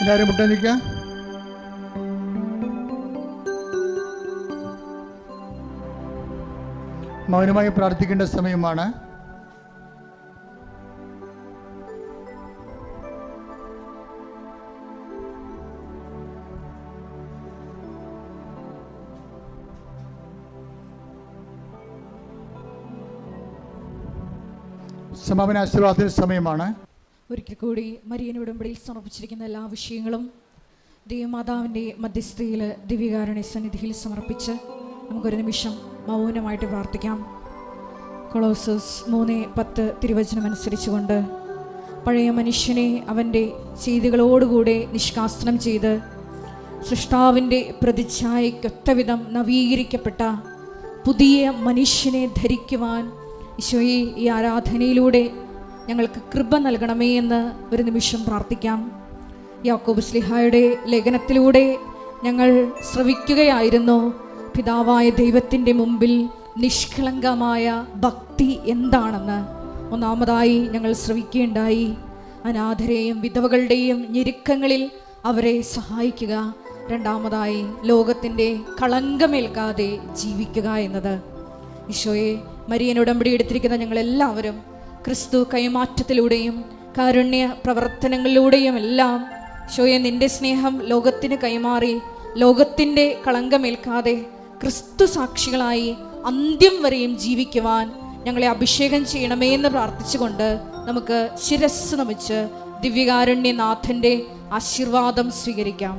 എല്ലാവരും മുട്ട നിൽക്കുക. മൗനമായി പ്രാർത്ഥിക്കേണ്ട സമയമാണ്. സമാപന ആശീർവാദത്തിന് സമയമാണ്. ഒരിക്കൽ കൂടി മരിയൻ ഉടമ്പടിയിൽ സമർപ്പിച്ചിരിക്കുന്ന എല്ലാ വിഷയങ്ങളും ദൈവമാതാവിൻ്റെ മധ്യസ്ഥതയിൽ ദിവ്യകാരുണ്യ സന്നിധിയിൽ സമർപ്പിച്ച് നമുക്കൊരു നിമിഷം മൗനമായിട്ട് പ്രാർത്ഥിക്കാം. കൊളോസസ് 3:10 തിരുവചനം അനുസരിച്ചുകൊണ്ട് പഴയ മനുഷ്യനെ അവൻ്റെ ചെയ്തികളോടുകൂടെ നിഷ്കാസനം ചെയ്ത് സൃഷ്ടാവിൻ്റെ പ്രതിച്ഛായയ്ക്കൊത്തവിധം നവീകരിക്കപ്പെട്ട പുതിയ മനുഷ്യനെ ധരിക്കുവാൻ ഈശോയെ ഈ ആരാധനയിലൂടെ ഞങ്ങൾക്ക് കൃപ നൽകണമേ എന്ന് ഒരു നിമിഷം പ്രാർത്ഥിക്കാം. യാക്കോബ് ശ്ലീഹായുടെ ലേഖനത്തിലൂടെ ഞങ്ങൾ ശ്രവിക്കുകയായിരുന്നു പിതാവായ ദൈവത്തിൻ്റെ മുമ്പിൽ നിഷ്കളങ്കമായ ഭക്തി എന്താണെന്ന്. ഒന്നാമതായി ഞങ്ങൾ ശ്രവിക്കുകയുണ്ടായി അനാഥരെയും വിധവകളുടെയും ഞെരുക്കങ്ങളിൽ അവരെ സഹായിക്കുക. രണ്ടാമതായി ലോകത്തിൻ്റെ കളങ്കമേൽക്കാതെ ജീവിക്കുക എന്നത്. ഈശോയെ, മരിയൻ ഉടമ്പടി എടുത്തിരിക്കുന്ന ഞങ്ങളെല്ലാവരും ക്രിസ്തു കൈമാറ്റത്തിലൂടെയും കാരുണ്യ പ്രവർത്തനങ്ങളിലൂടെയും എല്ലാം ഈശോയെ നിൻ്റെ സ്നേഹം ലോകത്തിന് കൈമാറി ലോകത്തിൻ്റെ കളങ്കമേൽക്കാതെ ക്രിസ്തു സാക്ഷികളായി അന്ത്യം വരെയും ജീവിക്കുവാൻ ഞങ്ങളെ അഭിഷേകം ചെയ്യണമേ എന്ന് പ്രാർത്ഥിച്ചുകൊണ്ട് നമുക്ക് ശിരസ്സ് നമിച്ച് ദിവ്യകാരുണ്യനാഥൻ്റെ ആശീർവാദം സ്വീകരിക്കാം.